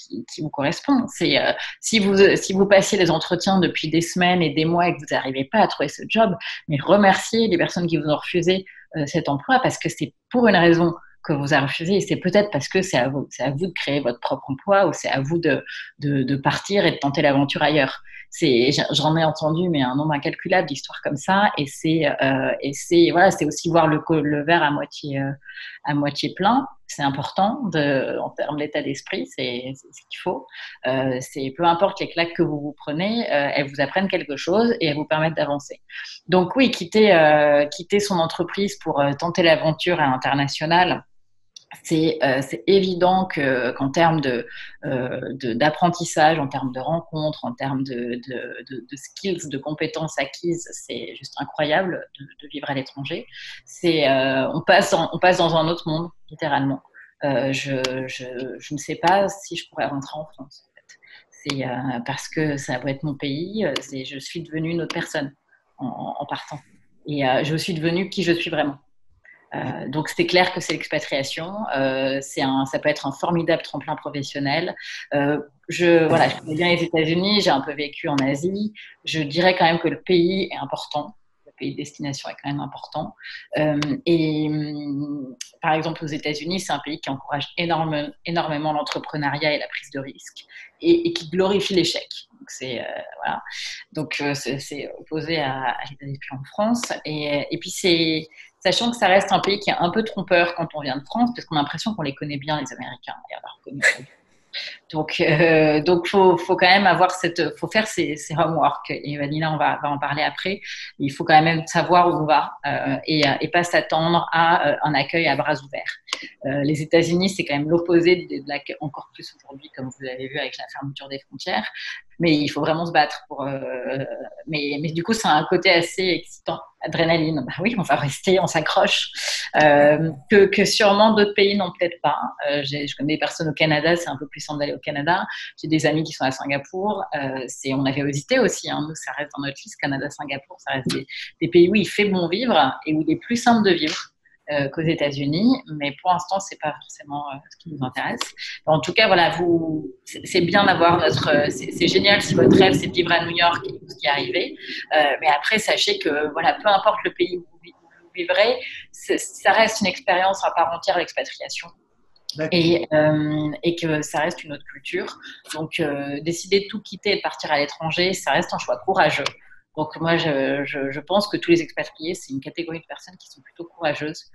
correspond. Si vous passiez les entretiens depuis des semaines et des mois et que vous n'arrivez pas à trouver ce job, mais remerciez les personnes qui vous ont refusé cet emploi parce que c'est pour une raison que vous avez refusé et c'est peut-être parce que c'est à vous de créer votre propre emploi ou c'est à vous de partir et de tenter l'aventure ailleurs. J'en ai entendu mais un nombre incalculable d'histoires comme ça et c'est aussi voir le verre à moitié plein. C'est important en termes d'état d'esprit, c'est ce qu'il faut. C'est peu importe les claques que vous prenez, elles vous apprennent quelque chose et elles vous permettent d'avancer. Donc oui, quitter son entreprise pour tenter l'aventure à l'international. C'est évident qu'en termes d'apprentissage, en termes de rencontres, en termes de skills, de compétences acquises, c'est juste incroyable de vivre à l'étranger. On passe dans un autre monde, littéralement. Je ne sais pas si je pourrais rentrer en France. En fait. C'est parce que ça va être mon pays. Je suis devenue une autre personne en partant. Et je suis devenue qui je suis vraiment. Donc c'est clair que c'est l'expatriation, ça peut être un formidable tremplin professionnel. Je connais bien les États-Unis, j'ai un peu vécu en Asie. Je dirais quand même que le pays est important, le pays de destination est quand même important. Par exemple aux États-Unis, c'est un pays qui encourage énormément l'entrepreneuriat et la prise de risque et qui glorifie l'échec. Donc c'est opposé à l'état d'esprit en France et puis sachant que ça reste un pays qui est un peu trompeur quand on vient de France, parce qu'on a l'impression qu'on les connaît bien, les Américains. Et alors, donc faut quand même faut faire ses homework. Et Vanina, on va en parler après. Il faut quand même savoir où on va et pas s'attendre à un accueil à bras ouverts. Les États-Unis, c'est quand même l'opposé de l'accueil, encore plus aujourd'hui, comme vous l'avez vu avec la fermeture des frontières. Mais il faut vraiment se battre mais du coup, c'est un côté assez excitant, adrénaline. Bah oui, on va rester, on s'accroche. Que sûrement d'autres pays n'ont peut-être pas. Je connais des personnes au Canada, c'est un peu plus simple d'aller au Canada. J'ai des amis qui sont à Singapour. On avait hésité aussi. Nous, ça reste dans notre liste. Canada, Singapour, ça reste des pays où il fait bon vivre et où il est plus simple de vivre. qu'aux États-Unis, mais pour l'instant, c'est pas forcément ce qui nous intéresse. En tout cas, voilà, c'est bien d'avoir c'est génial si votre rêve c'est de vivre à New York et vous y arrivez, mais après, sachez que voilà, peu importe le pays où vous vivrez, ça reste une expérience à part entière l'expatriation. Et que ça reste une autre culture. Donc, décider de tout quitter et de partir à l'étranger, ça reste un choix courageux. Donc, moi, je pense que tous les expatriés, c'est une catégorie de personnes qui sont plutôt courageuses,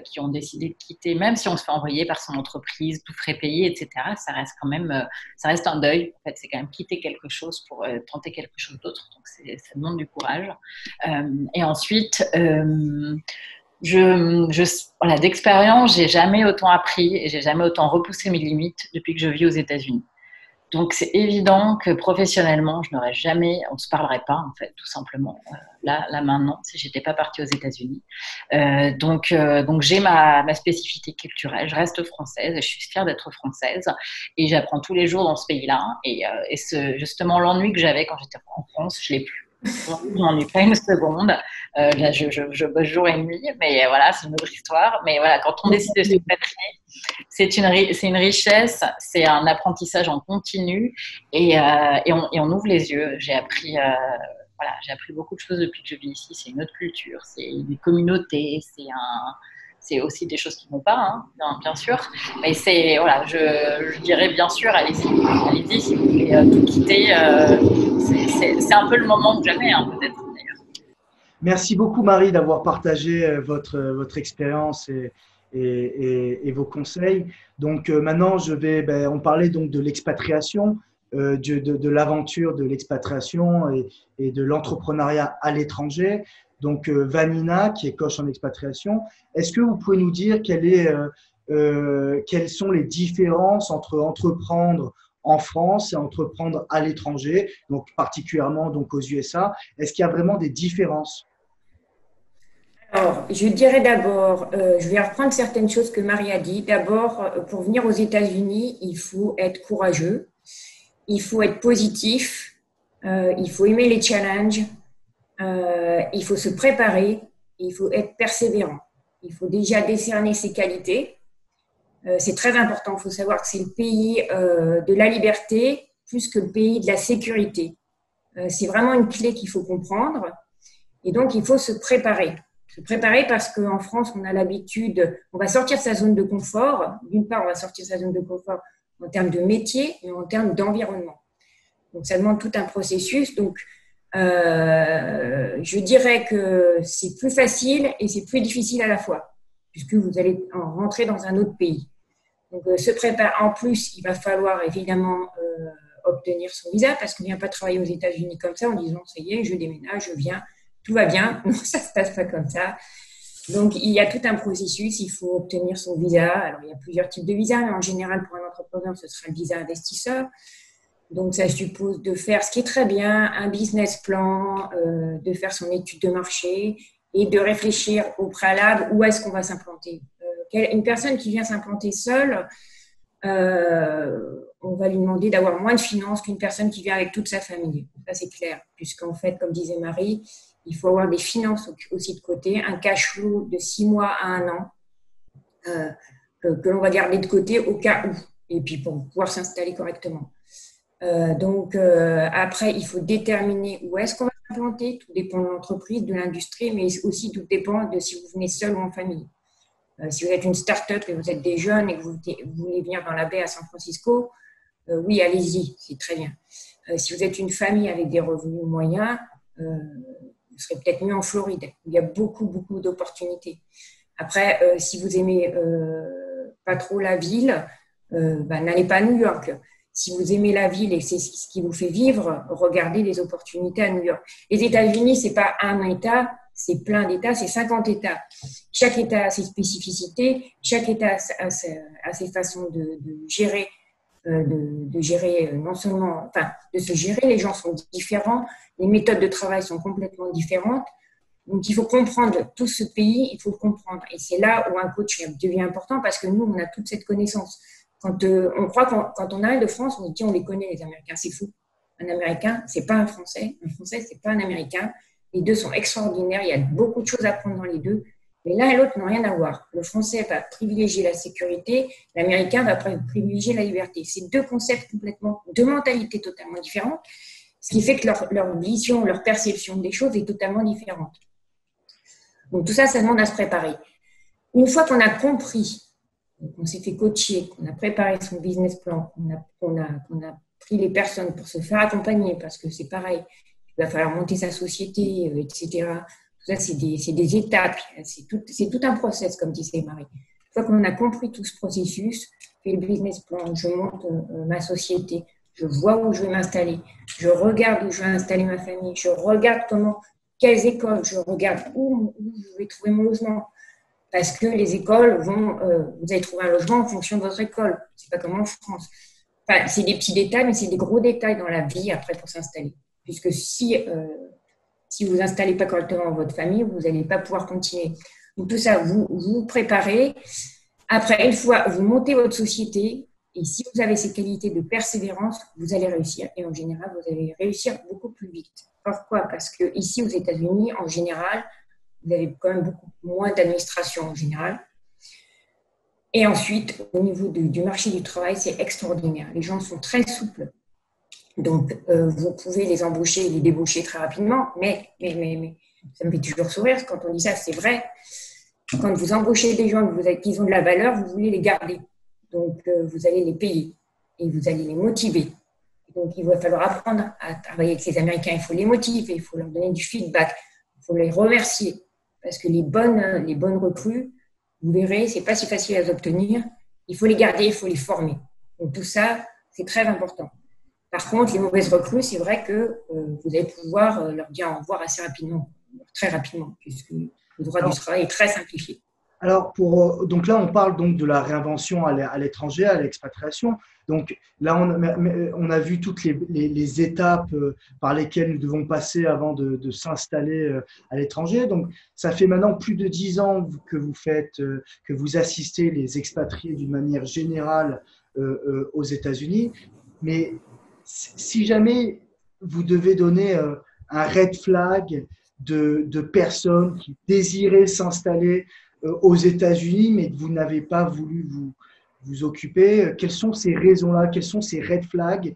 qui ont décidé de quitter, même si on se fait envoyer par son entreprise, tout frais payé, etc. Ça reste quand même, ça reste un deuil. En fait, c'est quand même quitter quelque chose pour tenter quelque chose d'autre. Donc, ça demande du courage. Et ensuite, voilà, d'expérience, j'ai jamais autant appris et j'ai jamais autant repoussé mes limites depuis que je vis aux États-Unis. Donc, c'est évident que professionnellement, je n'aurais jamais, on se parlerait pas, en fait, tout simplement, là maintenant, si j'étais pas partie aux États-Unis. Donc, j'ai ma spécificité culturelle. Je reste française, je suis fière d'être française et j'apprends tous les jours dans ce pays-là. Et justement, l'ennui que j'avais quand j'étais en France, je l'ai plus. Je n'en ai pas une seconde. Là, je bosse jour et nuit, mais voilà, c'est une autre histoire. Mais voilà, quand on décide de s'expatrier, c'est une richesse, c'est un apprentissage en continu et on ouvre les yeux. J'ai appris beaucoup de choses depuis que je vis ici. C'est une autre culture, c'est une communauté, c'est aussi des choses qui ne vont pas, hein, bien sûr. Mais voilà, je dirais bien sûr, allez-y si vous voulez tout quitter. C'est un peu le moment que jamais, hein, peut-être. Merci beaucoup Marie d'avoir partagé votre expérience et vos conseils. Donc maintenant, on parlait donc de l'expatriation, de l'aventure de l'expatriation et de l'entrepreneuriat à l'étranger. Donc Vanina, qui est coach en expatriation, est-ce que vous pouvez nous dire quelles sont les différences entre entreprendre en France et entreprendre à l'étranger, donc particulièrement donc aux USA? Est-ce qu'il y a vraiment des différences? Alors, je dirais d'abord, je vais reprendre certaines choses que Marie a dit. D'abord, pour venir aux États-Unis, il faut être courageux, il faut être positif, il faut aimer les challenges, il faut se préparer, il faut être persévérant. Il faut déjà décerner ses qualités. C'est très important, il faut savoir que c'est le pays de la liberté plus que le pays de la sécurité. C'est vraiment une clé qu'il faut comprendre. Et donc, il faut se préparer. Se préparer parce qu'en France, on a l'habitude, on va sortir de sa zone de confort. D'une part, on va sortir de sa zone de confort en termes de métier et en termes d'environnement. Donc, ça demande tout un processus. Donc, je dirais que c'est plus facile et c'est plus difficile à la fois, puisque vous allez rentrer dans un autre pays. Donc, se préparer. En plus, il va falloir évidemment obtenir son visa, parce qu'on ne vient pas travailler aux États-Unis comme ça en disant, ça y est, je déménage, je viens. Tout va bien. Non, ça ne se passe pas comme ça. Donc, il y a tout un processus. Il faut obtenir son visa. Alors, il y a plusieurs types de visas, mais en général, pour un entrepreneur, ce sera le visa investisseur. Donc, ça suppose de faire, ce qui est très bien, un business plan, de faire son étude de marché et de réfléchir au préalable où est-ce qu'on va s'implanter. Une personne qui vient s'implanter seule, on va lui demander d'avoir moins de finances qu'une personne qui vient avec toute sa famille. Ça, c'est clair, puisqu'en fait, comme disait Marie, il faut avoir des finances aussi de côté, un cash flow de 6 mois à 1 an que l'on va garder de côté au cas où, et puis pour pouvoir s'installer correctement. Après, il faut déterminer où est-ce qu'on va s'implanter. Tout dépend de l'entreprise, de l'industrie, mais aussi tout dépend de si vous venez seul ou en famille. Si vous êtes une start-up et vous êtes des jeunes et que vous voulez venir dans la baie à San Francisco, oui, allez-y, c'est très bien. Si vous êtes une famille avec des revenus moyens, vous serez peut-être mieux en Floride. Il y a beaucoup, beaucoup d'opportunités. Après, si vous aimez pas trop la ville, n'allez pas à New York. Si vous aimez la ville et c'est ce qui vous fait vivre, regardez les opportunités à New York. Les États-Unis, c'est pas un État, c'est plein d'États, c'est 50 États. Chaque État a ses spécificités, chaque État a ses façons de gérer, non seulement, enfin, de se gérer. Les gens sont différents, les méthodes de travail sont complètement différentes. Donc, il faut comprendre tout ce pays, il faut le comprendre. Et c'est là où un coach devient important parce que nous, on a toute cette connaissance. Quand on arrive de France, on se dit on les connaît, les Américains. C'est fou. Un Américain, c'est pas un Français. Un Français, c'est pas un Américain. Les deux sont extraordinaires. Il y a beaucoup de choses à apprendre dans les deux. Mais l'un et l'autre n'ont rien à voir. Le français va privilégier la sécurité, l'américain va privilégier la liberté. C'est deux concepts complètement, deux mentalités totalement différentes, ce qui fait que leur vision, leur perception des choses est totalement différente. Donc tout ça, ça demande à se préparer. Une fois qu'on a compris, qu'on s'est fait coacher, qu'on a préparé son business plan, qu'on a pris les personnes pour se faire accompagner, parce que c'est pareil, il va falloir monter sa société, etc. Tout ça, c'est des étapes, c'est tout un process, comme disait Marie. Une fois qu'on a compris tout ce processus, je fais le business plan, je monte ma société, je vois où je vais m'installer, je regarde où je vais installer ma famille, je regarde quelles écoles, je regarde où je vais trouver mon logement. Parce que les écoles vous allez trouver un logement en fonction de votre école. C'est pas comme en France. Enfin, c'est des petits détails, mais c'est des gros détails dans la vie après pour s'installer. Puisque si vous installez pas correctement votre famille, vous n'allez pas pouvoir continuer. Donc tout ça, vous préparez. Après, une fois, vous montez votre société. Et si vous avez ces qualités de persévérance, vous allez réussir. Et en général, vous allez réussir beaucoup plus vite. Pourquoi ? Parce que ici, aux États-Unis, en général, vous avez quand même beaucoup moins d'administration en général. Et ensuite, au niveau du marché du travail, c'est extraordinaire. Les gens sont très souples. Donc, vous pouvez les embaucher et les débaucher très rapidement. Mais ça me fait toujours sourire quand on dit ça, c'est vrai. Quand vous embauchez des gens qui ont de la valeur, vous voulez les garder. Donc, vous allez les payer et vous allez les motiver. Donc, il va falloir apprendre à travailler avec les Américains. Il faut les motiver, il faut leur donner du feedback, il faut les remercier. Parce que les bonnes recrues, vous verrez, c'est pas si facile à obtenir. Il faut les garder, il faut les former. Donc tout ça, c'est très important. Par contre, les mauvaises recrues, c'est vrai que vous allez pouvoir leur dire au revoir assez rapidement, très rapidement, puisque le droit du travail est très simplifié. Alors, donc là, on parle donc de la réinvention à l'étranger, à l'expatriation. Donc là, on a vu toutes les étapes par lesquelles nous devons passer avant de s'installer à l'étranger. Donc, ça fait maintenant plus de 10 ans que vous assistez les expatriés d'une manière générale aux États-Unis. Mais si jamais vous devez donner un red flag de personnes qui désiraient s'installer aux États-Unis, mais vous n'avez pas voulu vous occuper. Quelles sont ces raisons-là? Quelles sont ces red flags?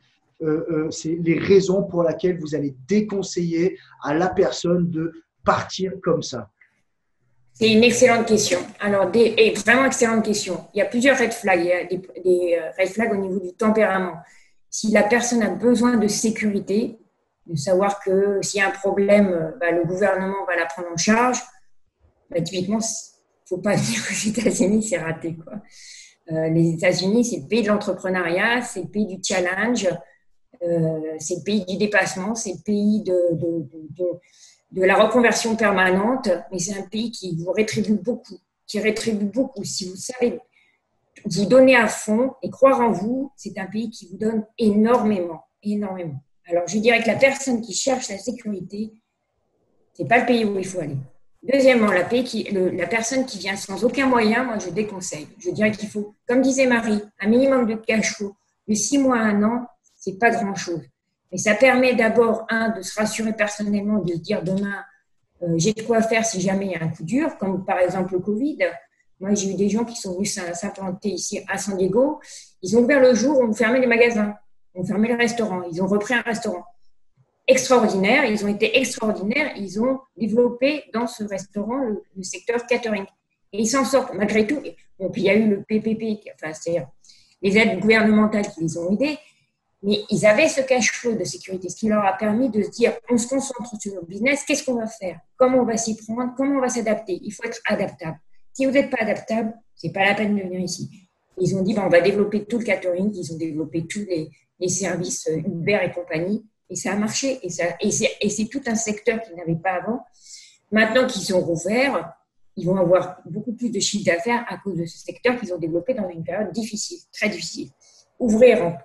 C'est les raisons pour lesquelles vous allez déconseiller à la personne de partir comme ça. C'est une excellente question. Alors, vraiment excellente question. Il y a plusieurs red flags. Il y a des red flags au niveau du tempérament. Si la personne a besoin de sécurité, de savoir que s'il y a un problème, le gouvernement va la prendre en charge, typiquement, il ne faut pas venir aux États-Unis, c'est raté, quoi. Les États-Unis, c'est le pays de l'entrepreneuriat, c'est le pays du challenge, c'est le pays du dépassement, c'est le pays de la reconversion permanente, mais c'est un pays qui vous rétribue beaucoup, Si vous savez vous donner à fond et croire en vous, c'est un pays qui vous donne énormément. Alors, je dirais que la personne qui cherche la sécurité, ce n'est pas le pays où il faut aller. Deuxièmement, la personne qui vient sans aucun moyen, moi, je déconseille. Je dirais qu'il faut, comme disait Marie, un minimum de cash flow de 6 mois à 1 an, ce n'est pas grand-chose. Mais ça permet d'abord, de se rassurer personnellement, de se dire demain, j'ai de quoi faire si jamais il y a un coup dur, comme par exemple le Covid. Moi, j'ai eu des gens qui sont venus s'implanter ici à San Diego. Ils ont ouvert le jour, on fermait les magasins, on fermait les restaurants. Ils ont repris un restaurant. Extraordinaire, ils ont été extraordinaires, ils ont développé dans ce restaurant le secteur catering. Et ils s'en sortent malgré tout. Bon, puis il y a eu le PPP, c'est-à-dire les aides gouvernementales qui les ont aidés, mais ils avaient ce cash flow de sécurité, ce qui leur a permis de se dire, on se concentre sur notre business, qu'est-ce qu'on va faire? Comment on va s'y prendre? Comment on va s'adapter? Il faut être adaptable. Si vous n'êtes pas adaptable, c'est pas la peine de venir ici. Ils ont dit, on va développer tout le catering, ils ont développé tous les services Uber et compagnie. Et ça a marché. Et c'est tout un secteur qu'ils n'avaient pas avant. Maintenant qu'ils sont rouverts, ils vont avoir beaucoup plus de chiffre d'affaires à cause de ce secteur qu'ils ont développé dans une période difficile, très difficile. Ouvrir,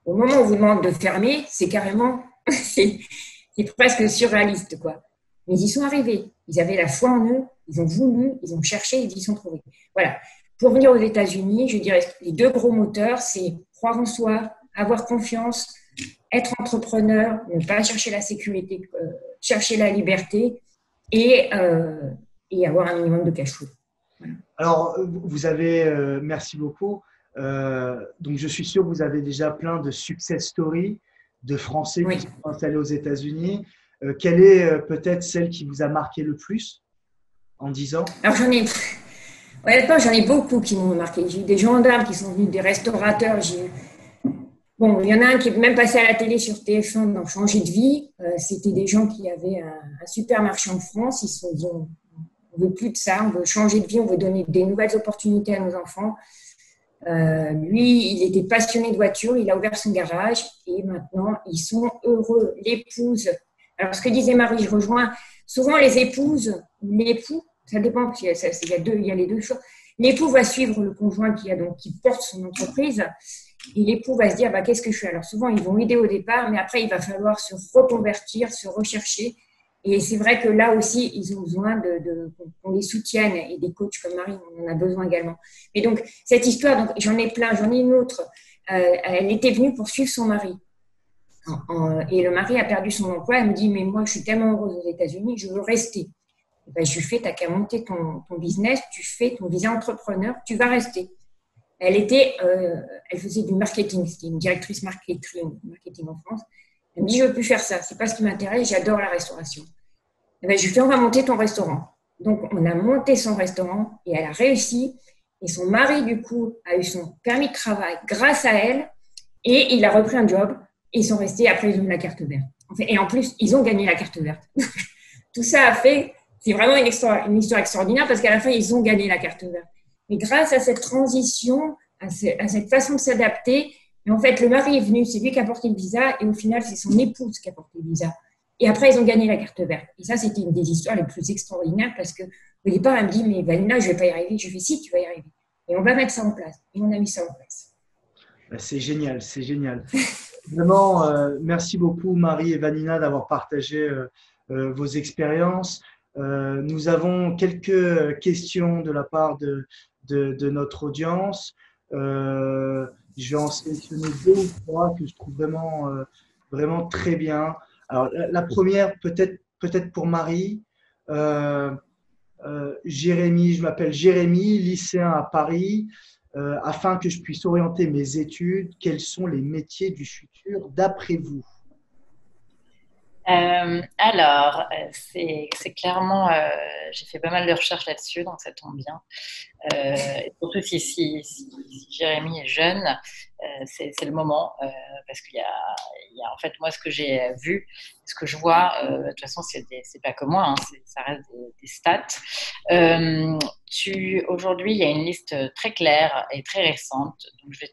au moment où on vous demande de fermer, c'est carrément, c'est presque surréaliste, quoi. Mais ils y sont arrivés. Ils avaient la foi en eux, ils ont voulu, ils ont cherché, ils y sont trouvés. Voilà. Pour venir aux États-Unis, je dirais que les 2 gros moteurs, c'est croire en soi, avoir confiance, être entrepreneur, ne pas chercher la sécurité, chercher la liberté et et avoir un minimum de cash flow. Voilà. Alors, vous avez, merci beaucoup. Donc, je suis sûr que vous avez déjà plein de success stories de Français qui sont installés aux États-Unis. Quelle est peut-être celle qui vous a marqué le plus en 10 ans? Alors, honnêtement, j'en ai beaucoup qui m'ont marqué. J'ai eu des gendarmes qui sont venus, des restaurateurs. Bon, il y en a un qui est même passé à la télé sur TF1 dans Changer de vie. C'était des gens qui avaient un supermarché en France. Ils se sont dit, on ne veut plus de ça, on veut changer de vie, on veut donner des nouvelles opportunités à nos enfants. Lui, il était passionné de voiture, il a ouvert son garage et maintenant, ils sont heureux. L'épouse, alors ce que disait Marie, je rejoins, souvent les épouses, l'époux, ça dépend, il y a les deux choses. L'époux va suivre le conjoint qui porte son entreprise et l'époux va se dire, qu'est-ce que je fais? Alors souvent, ils vont aider au départ, mais après, il va falloir se reconvertir, se rechercher. Et c'est vrai que là aussi, ils ont besoin qu'on les soutienne et des coachs comme Marie, on en a besoin également. Mais donc, cette histoire, donc, j'en ai plein, j'en ai une autre. Elle était venue pour suivre son mari. Et le mari a perdu son emploi. Elle me dit, mais moi, je suis tellement heureuse aux États-Unis, je veux rester. Je lui fais, t'as qu'à monter ton business, tu fais ton visa entrepreneur, tu vas rester. Elle faisait du marketing, c'était une directrice marketing en France. Elle me dit, je ne veux plus faire ça, c'est pas ce qui m'intéresse, j'adore la restauration. Je lui fais, on va monter ton restaurant. Donc, on a monté son restaurant et elle a réussi. Et son mari, du coup, a eu son permis de travail grâce à elle et il a repris un job et ils sont restés, après ils ont eu la carte verte. Et en plus, ils ont gagné la carte verte. Tout ça a fait, c'est vraiment une histoire extraordinaire parce qu'à la fin, ils ont gagné la carte verte. Mais grâce à cette transition, à cette façon de s'adapter, et en fait, le mari est venu, c'est lui qui a porté le visa, et au final, c'est son épouse qui a porté le visa. Et après, ils ont gagné la carte verte. Et ça, c'était une des histoires les plus extraordinaires parce qu'au départ, elle me dit, mais Vanina, je ne vais pas y arriver. Je lui fais, si, tu vas y arriver. Et on va mettre ça en place. Et on a mis ça en place. C'est génial, c'est génial. Vraiment, merci beaucoup, Marie et Vanina, d'avoir partagé vos expériences. Nous avons quelques questions de la part de notre audience. Je vais en sélectionner 2 ou 3 que je trouve vraiment très bien. Alors, la première, peut-être pour Marie. Jérémy, je m'appelle Jérémy, lycéen à Paris. Afin que je puisse orienter mes études, quels sont les métiers du futur d'après vous? C'est clairement, j'ai fait pas mal de recherches là-dessus, donc ça tombe bien. Et surtout si Jérémy est jeune, c'est le moment, parce qu'il y a en fait, moi, ce que j'ai vu, ce que je vois, de toute façon, c'est pas que moi, hein, ça reste des stats. Aujourd'hui, il y a une liste très claire et très récente, donc je vais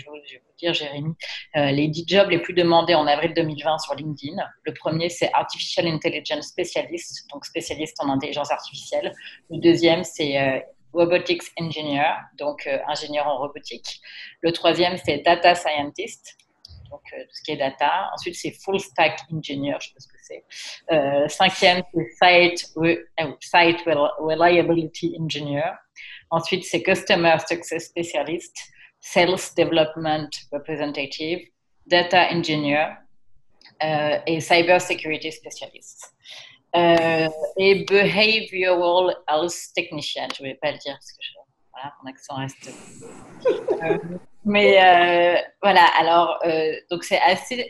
vous dire, Jérémy, les 10 jobs les plus demandés en avril 2020 sur LinkedIn. Le premier, c'est Artificial Intelligence Specialist, donc spécialiste en intelligence artificielle. Le deuxième, c'est Robotics Engineer, donc ingénieur en robotique. Le troisième, c'est Data Scientist, donc tout ce qui est data. Ensuite, c'est Full Stack Engineer, je ne sais pas ce que c'est. Cinquième, c'est Site Reliability Engineer. Ensuite, c'est Customer Success Specialist, Sales Development Representative, Data Engineer et Cyber Security Specialist. Et Behavioral Health Technician. Je ne vais pas le dire parce que voilà, mon accent reste. Voilà, alors, donc c'est assez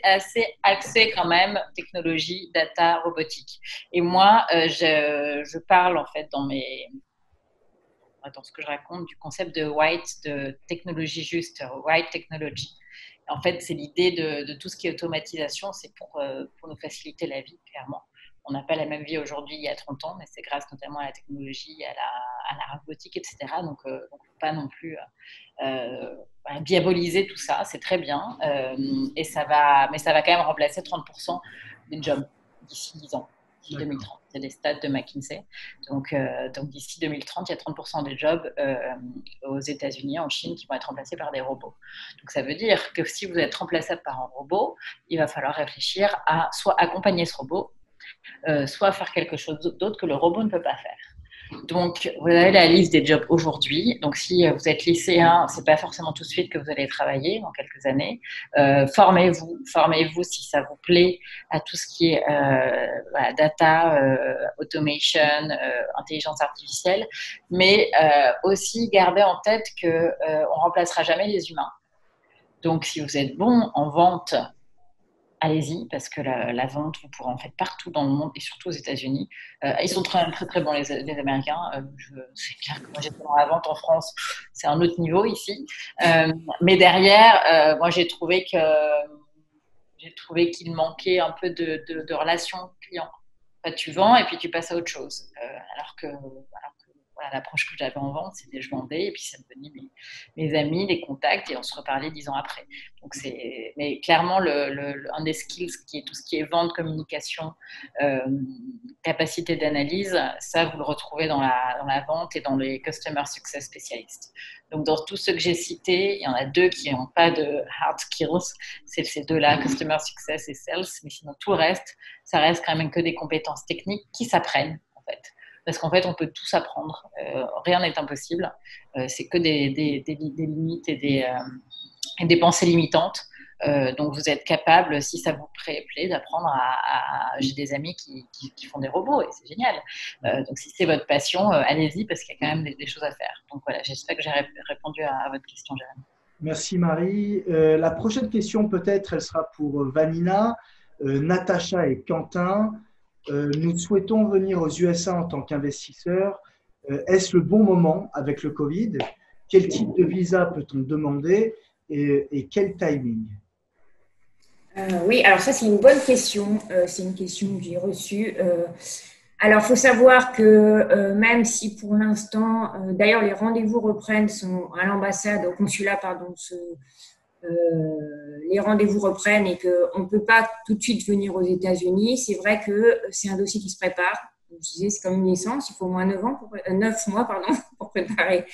axé quand même technologie, data, robotique. Et moi, je parle en fait dans ce que je raconte du concept de technologie juste, white technology. En fait, c'est l'idée de tout ce qui est automatisation, c'est pour nous faciliter la vie, clairement. On n'a pas la même vie aujourd'hui il y a 30 ans, mais c'est grâce notamment à la technologie, à la robotique, etc. Donc, il ne faut pas non plus diaboliser tout ça, c'est très bien. Mais ça va quand même remplacer 30% des jobs d'ici 10 ans, d'ici 2030. C'est des stats de McKinsey. Donc d'ici 2030, il y a 30% des jobs aux États-Unis, en Chine, qui vont être remplacés par des robots. Donc ça veut dire que si vous êtes remplaçable par un robot, il va falloir réfléchir à soit accompagner ce robot, soit faire quelque chose d'autre que le robot ne peut pas faire. Donc, vous avez la liste des jobs aujourd'hui. Donc, si vous êtes lycéen, c'est pas forcément tout de suite que vous allez travailler dans quelques années. Formez-vous si ça vous plaît à tout ce qui est voilà, data, automation, intelligence artificielle. Mais aussi, gardez en tête que on remplacera jamais les humains. Donc, si vous êtes bon en vente, allez-y, parce que la vente, vous pourrez en faire partout dans le monde et surtout aux États-Unis. Ils sont très, très, très bons, les Américains. C'est clair que moi, j'étais dans la vente en France, c'est un autre niveau ici. Mais derrière, moi, j'ai trouvé qu'il manquait un peu de relation client. Enfin, tu vends et puis tu passes à autre chose. Alors que voilà, l'approche que j'avais en vente, c'était je vendais et puis ça devenait mes amis, les contacts et on se reparlait 10 ans après. Donc mais clairement, un des skills qui est tout ce qui est vente, communication, capacité d'analyse, ça vous le retrouvez dans la vente et dans les customer success spécialistes. Donc dans tous ceux que j'ai cités, il y en a 2 qui n'ont pas de hard skills, c'est ces 2-là, customer success et sales, mais sinon tout le reste, ça reste quand même que des compétences techniques qui s'apprennent en fait. Parce qu'en fait, on peut tout s'apprendre. Rien n'est impossible. C'est que des limites et des pensées limitantes. Donc, vous êtes capable, si ça vous plaît, d'apprendre J'ai des amis qui font des robots et c'est génial. Donc, si c'est votre passion, allez-y parce qu'il y a quand même des choses à faire. Donc, voilà, j'espère que j'ai répondu à votre question, Jérémy. Merci Marie. La prochaine question, peut-être, elle sera pour Vanina, Natacha et Quentin. Nous souhaitons venir aux USA en tant qu'investisseurs. Est-ce le bon moment avec le Covid? Quel type de visa peut-on demander et quel timing? Oui, alors ça, c'est une bonne question. C'est une question que j'ai reçue. Alors, il faut savoir que même si pour l'instant, d'ailleurs, les rendez-vous sont à l'ambassade, au consulat, pardon, les rendez-vous reprennent et qu'on ne peut pas tout de suite venir aux États-Unis, c'est vrai que c'est un dossier qui se prépare. Je disais, c'est comme une licence, il faut au moins 9 mois pour préparer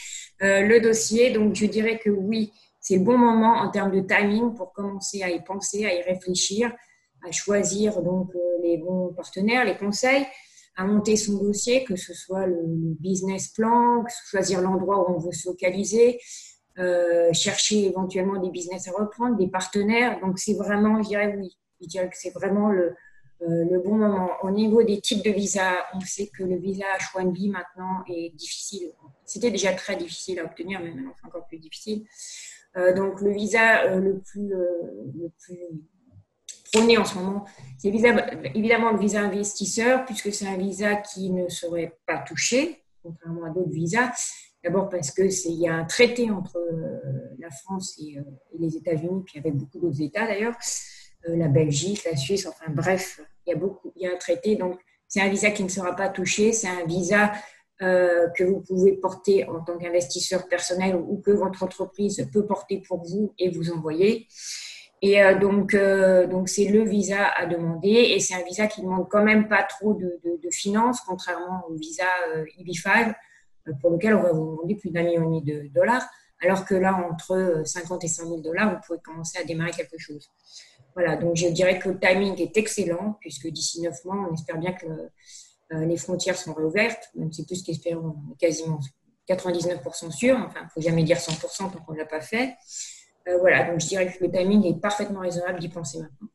le dossier. Donc, je dirais que oui, c'est le bon moment en termes de timing pour commencer à y penser, à y réfléchir, à choisir donc les bons partenaires, les conseils, à monter son dossier, que ce soit le business plan, choisir l'endroit où on veut se localiser, chercher éventuellement des business à reprendre, des partenaires. Donc, c'est vraiment, je dirais que c'est vraiment le bon moment. Au niveau des types de visas, on sait que le visa H1B maintenant est difficile. C'était déjà très difficile à obtenir, mais maintenant c'est encore plus difficile. Donc, le visa le plus prôné en ce moment, c'est évidemment le visa investisseur, puisque c'est un visa qui ne serait pas touché, contrairement à d'autres visas. D'abord parce qu'il y a un traité entre la France et les États-Unis, puis avec beaucoup d'autres États d'ailleurs, la Belgique, la Suisse, enfin bref, il y a un traité. Donc, c'est un visa qui ne sera pas touché. C'est un visa que vous pouvez porter en tant qu'investisseur personnel ou que votre entreprise peut porter pour vous et vous envoyer. Et donc, c'est le visa à demander. Et c'est un visa qui ne demande quand même pas trop de finances, contrairement au visa EB-5, pour lequel on va vous demander plus d'1,5 million de dollars, alors que là, entre 50 et 100 000 dollars, vous pouvez commencer à démarrer quelque chose. Voilà, donc je dirais que le timing est excellent, puisque d'ici 9 mois, on espère bien que les frontières sont réouvertes, même si c'est plus qu'espérons, on est quasiment 99% sûr, enfin, il ne faut jamais dire 100% tant qu'on ne l'a pas fait. Voilà, donc je dirais que le timing est parfaitement raisonnable d'y penser maintenant.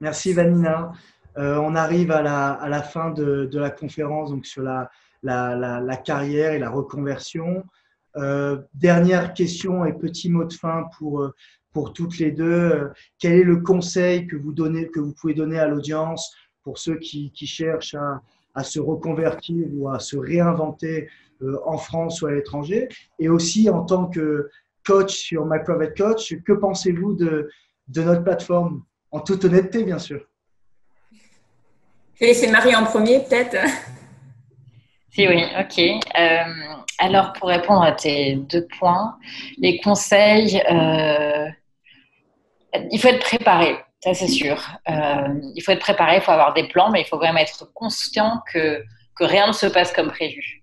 Merci Vanina. On arrive à la fin de la conférence donc sur la carrière et la reconversion. Dernière question et petit mot de fin pour toutes les deux. Quel est le conseil que vous pouvez donner à l'audience pour ceux qui cherchent à se reconvertir ou à se réinventer en France ou à l'étranger? Et aussi en tant que coach sur My Private Coach, que pensez-vous de notre plateforme? En toute honnêteté, bien sûr. Je vais laisser Marie en premier, peut-être. Si, oui, ok. Alors, pour répondre à tes 2 points, les conseils, il faut être préparé, ça c'est sûr. Il faut être préparé, il faut avoir des plans, mais il faut quand même être conscient que rien ne se passe comme prévu,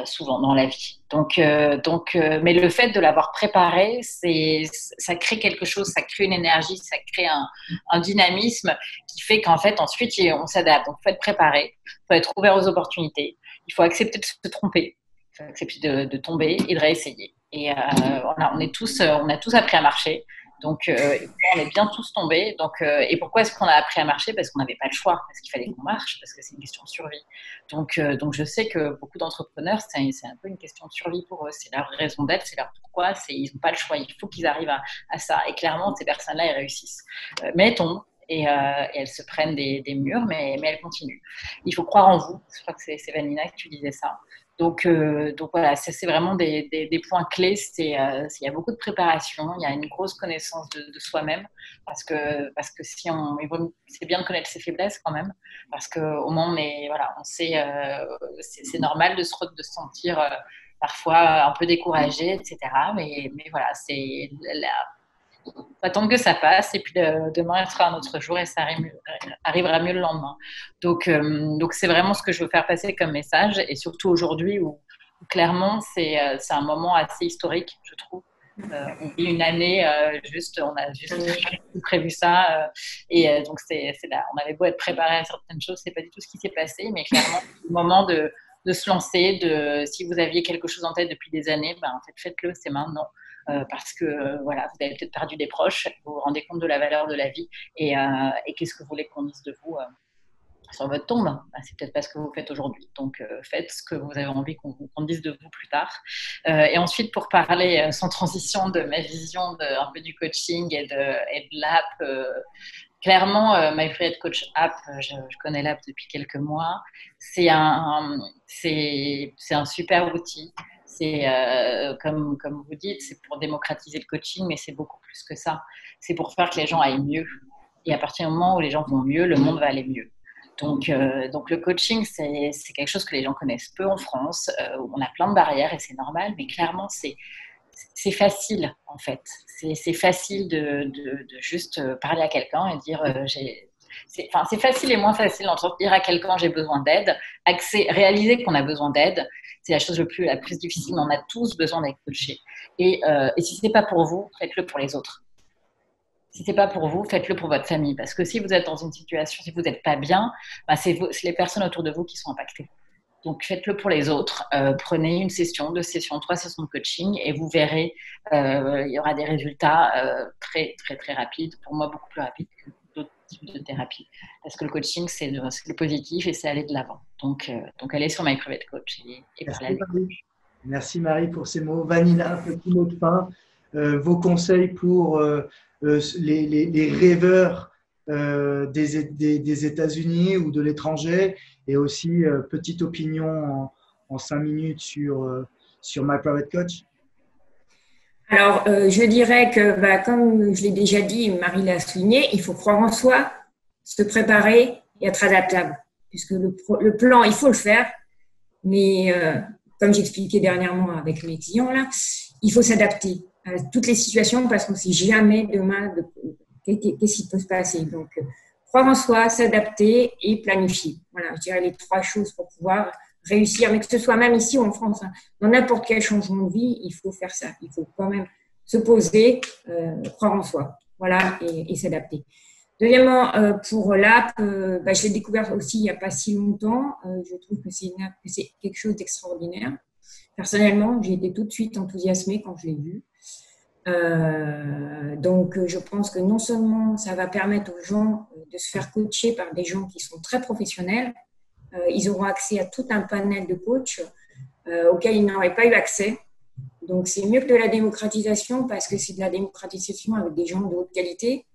souvent dans la vie. Mais le fait de l'avoir préparé, ça crée quelque chose, ça crée une énergie, ça crée un dynamisme qui fait qu'en fait, ensuite, on s'adapte. Donc, il faut être préparé, il faut être ouvert aux opportunités. il faut accepter de se tromper, il faut accepter de tomber et de réessayer. Et voilà, on a tous appris à marcher. Donc, on est bien tous tombés. Donc, et pourquoi est-ce qu'on a appris à marcher? Parce qu'on n'avait pas le choix, parce qu'il fallait qu'on marche, parce que c'est une question de survie. Donc je sais que beaucoup d'entrepreneurs, c'est un peu une question de survie pour eux. C'est leur raison d'être, c'est leur pourquoi. Ils n'ont pas le choix. Il faut qu'ils arrivent à ça. Et clairement, ces personnes-là, elles réussissent. Mais elles tombent. Et elles se prennent des murs, mais elles continuent. Il faut croire en vous. Je crois que c'est Vanina que tu disais ça. Donc voilà, c'est vraiment des points clés. Il y a beaucoup de préparation, il y a une grosse connaissance de soi-même, parce que c'est bien de connaître ses faiblesses quand même, parce qu'au moins on sait, c'est normal de se sentir parfois un peu découragé, etc. Mais voilà, faut attendre que ça passe et puis demain sera un autre jour et ça arrivera mieux le lendemain. Donc c'est vraiment ce que je veux faire passer comme message, et surtout aujourd'hui où clairement c'est un moment assez historique, je trouve. On vit une année on a juste prévu ça donc c'est là. On avait beau être préparé à certaines choses, c'est pas du tout ce qui s'est passé, mais clairement c'est le moment de se lancer. Si vous aviez quelque chose en tête depuis des années, en fait faites-le, c'est maintenant. Parce que voilà, vous avez peut-être perdu des proches, vous vous rendez compte de la valeur de la vie, et qu'est-ce que vous voulez qu'on dise de vous sur votre tombe? C'est peut-être pas ce que vous faites aujourd'hui. Donc faites ce que vous avez envie qu'on dise de vous plus tard. Et ensuite, pour parler sans transition de ma vision un peu du coaching et de l'app, clairement, My Free Head Coach App, je connais l'app depuis quelques mois. C'est un super outil. C'est comme vous dites, c'est pour démocratiser le coaching, mais c'est beaucoup plus que ça. C'est pour faire que les gens aillent mieux. Et à partir du moment où les gens vont mieux, le monde va aller mieux. Donc le coaching, c'est quelque chose que les gens connaissent peu en France. On a plein de barrières et c'est normal, mais clairement, c'est facile en fait. C'est facile de juste parler à quelqu'un et dire c'est facile et moins facile d'entendre dire à quelqu'un j'ai besoin d'aide, réaliser qu'on a besoin d'aide. C'est la chose la plus difficile, mais on a tous besoin d'être coachés. Et si ce n'est pas pour vous, faites-le pour les autres. Si ce n'est pas pour vous, faites-le pour votre famille. Parce que si vous êtes dans une situation, si vous n'êtes pas bien, c'est les personnes autour de vous qui sont impactées. Donc, faites-le pour les autres. Prenez une session, 2 sessions, 3 sessions de coaching et vous verrez, il y aura des résultats très, très, très rapides. Pour moi, beaucoup plus rapides que d'autres types de thérapies. Parce que le coaching, c'est le positif et c'est aller de l'avant. Donc allez sur My Private Coach et parlez. Merci Marie pour ces mots. Vanina, un petit mot de fin. Vos conseils pour les rêveurs des États-Unis ou de l'étranger, et aussi petite opinion en 5 minutes sur My Private Coach. Alors, je dirais que, comme je l'ai déjà dit, Marie l'a souligné, il faut croire en soi, se préparer et être adaptable. Puisque le plan, il faut le faire, mais comme j'expliquais dernièrement avec mes clients, là, il faut s'adapter à toutes les situations parce qu'on ne sait jamais demain qu'est-ce qui peut se passer. Donc, croire en soi, s'adapter et planifier. Voilà, je dirais les 3 choses pour pouvoir réussir, mais que ce soit même ici ou en France, dans n'importe quel changement de vie, il faut faire ça. Il faut quand même se poser, croire en soi, voilà, et s'adapter. Deuxièmement, pour l'app, je l'ai découvert aussi il n'y a pas si longtemps. Je trouve que c'est une app, que c'est quelque chose d'extraordinaire. Personnellement, j'ai été tout de suite enthousiasmée quand je l'ai vue. Donc, je pense que non seulement ça va permettre aux gens de se faire coacher par des gens qui sont très professionnels, ils auront accès à tout un panel de coachs auxquels ils n'auraient pas eu accès. Donc, c'est mieux que de la démocratisation parce que c'est de la démocratisation avec des gens de haute qualité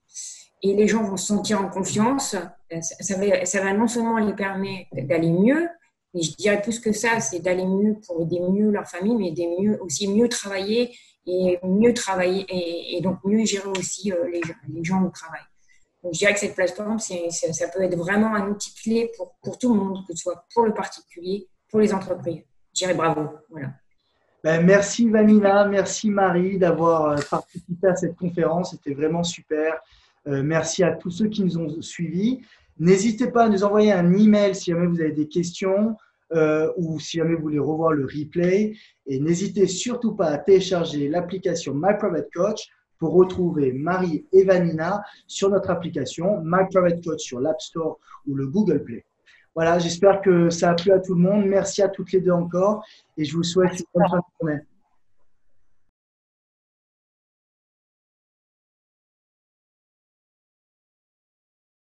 et les gens vont se sentir en confiance. Ça va non seulement les permettre d'aller mieux, mais je dirais plus que ça, c'est d'aller mieux pour aider mieux leur famille, mais aussi mieux travailler et donc mieux gérer aussi les gens au travail. Donc, je dirais que cette plateforme, ça peut être vraiment un outil clé pour tout le monde, que ce soit pour le particulier, pour les entreprises. Je dirais bravo. Voilà. Merci Vanina, merci Marie d'avoir participé à cette conférence. C'était vraiment super. Merci à tous ceux qui nous ont suivis. N'hésitez pas à nous envoyer un email si jamais vous avez des questions ou si jamais vous voulez revoir le replay. Et n'hésitez surtout pas à télécharger l'application My Private Coach pour retrouver Marie et Vanina sur notre application My Private Coach sur l'App Store ou le Google Play. Voilà. Voilà, j'espère que ça a plu à tout le monde. Merci à toutes les deux encore et je vous souhaite une bonne fin de journée.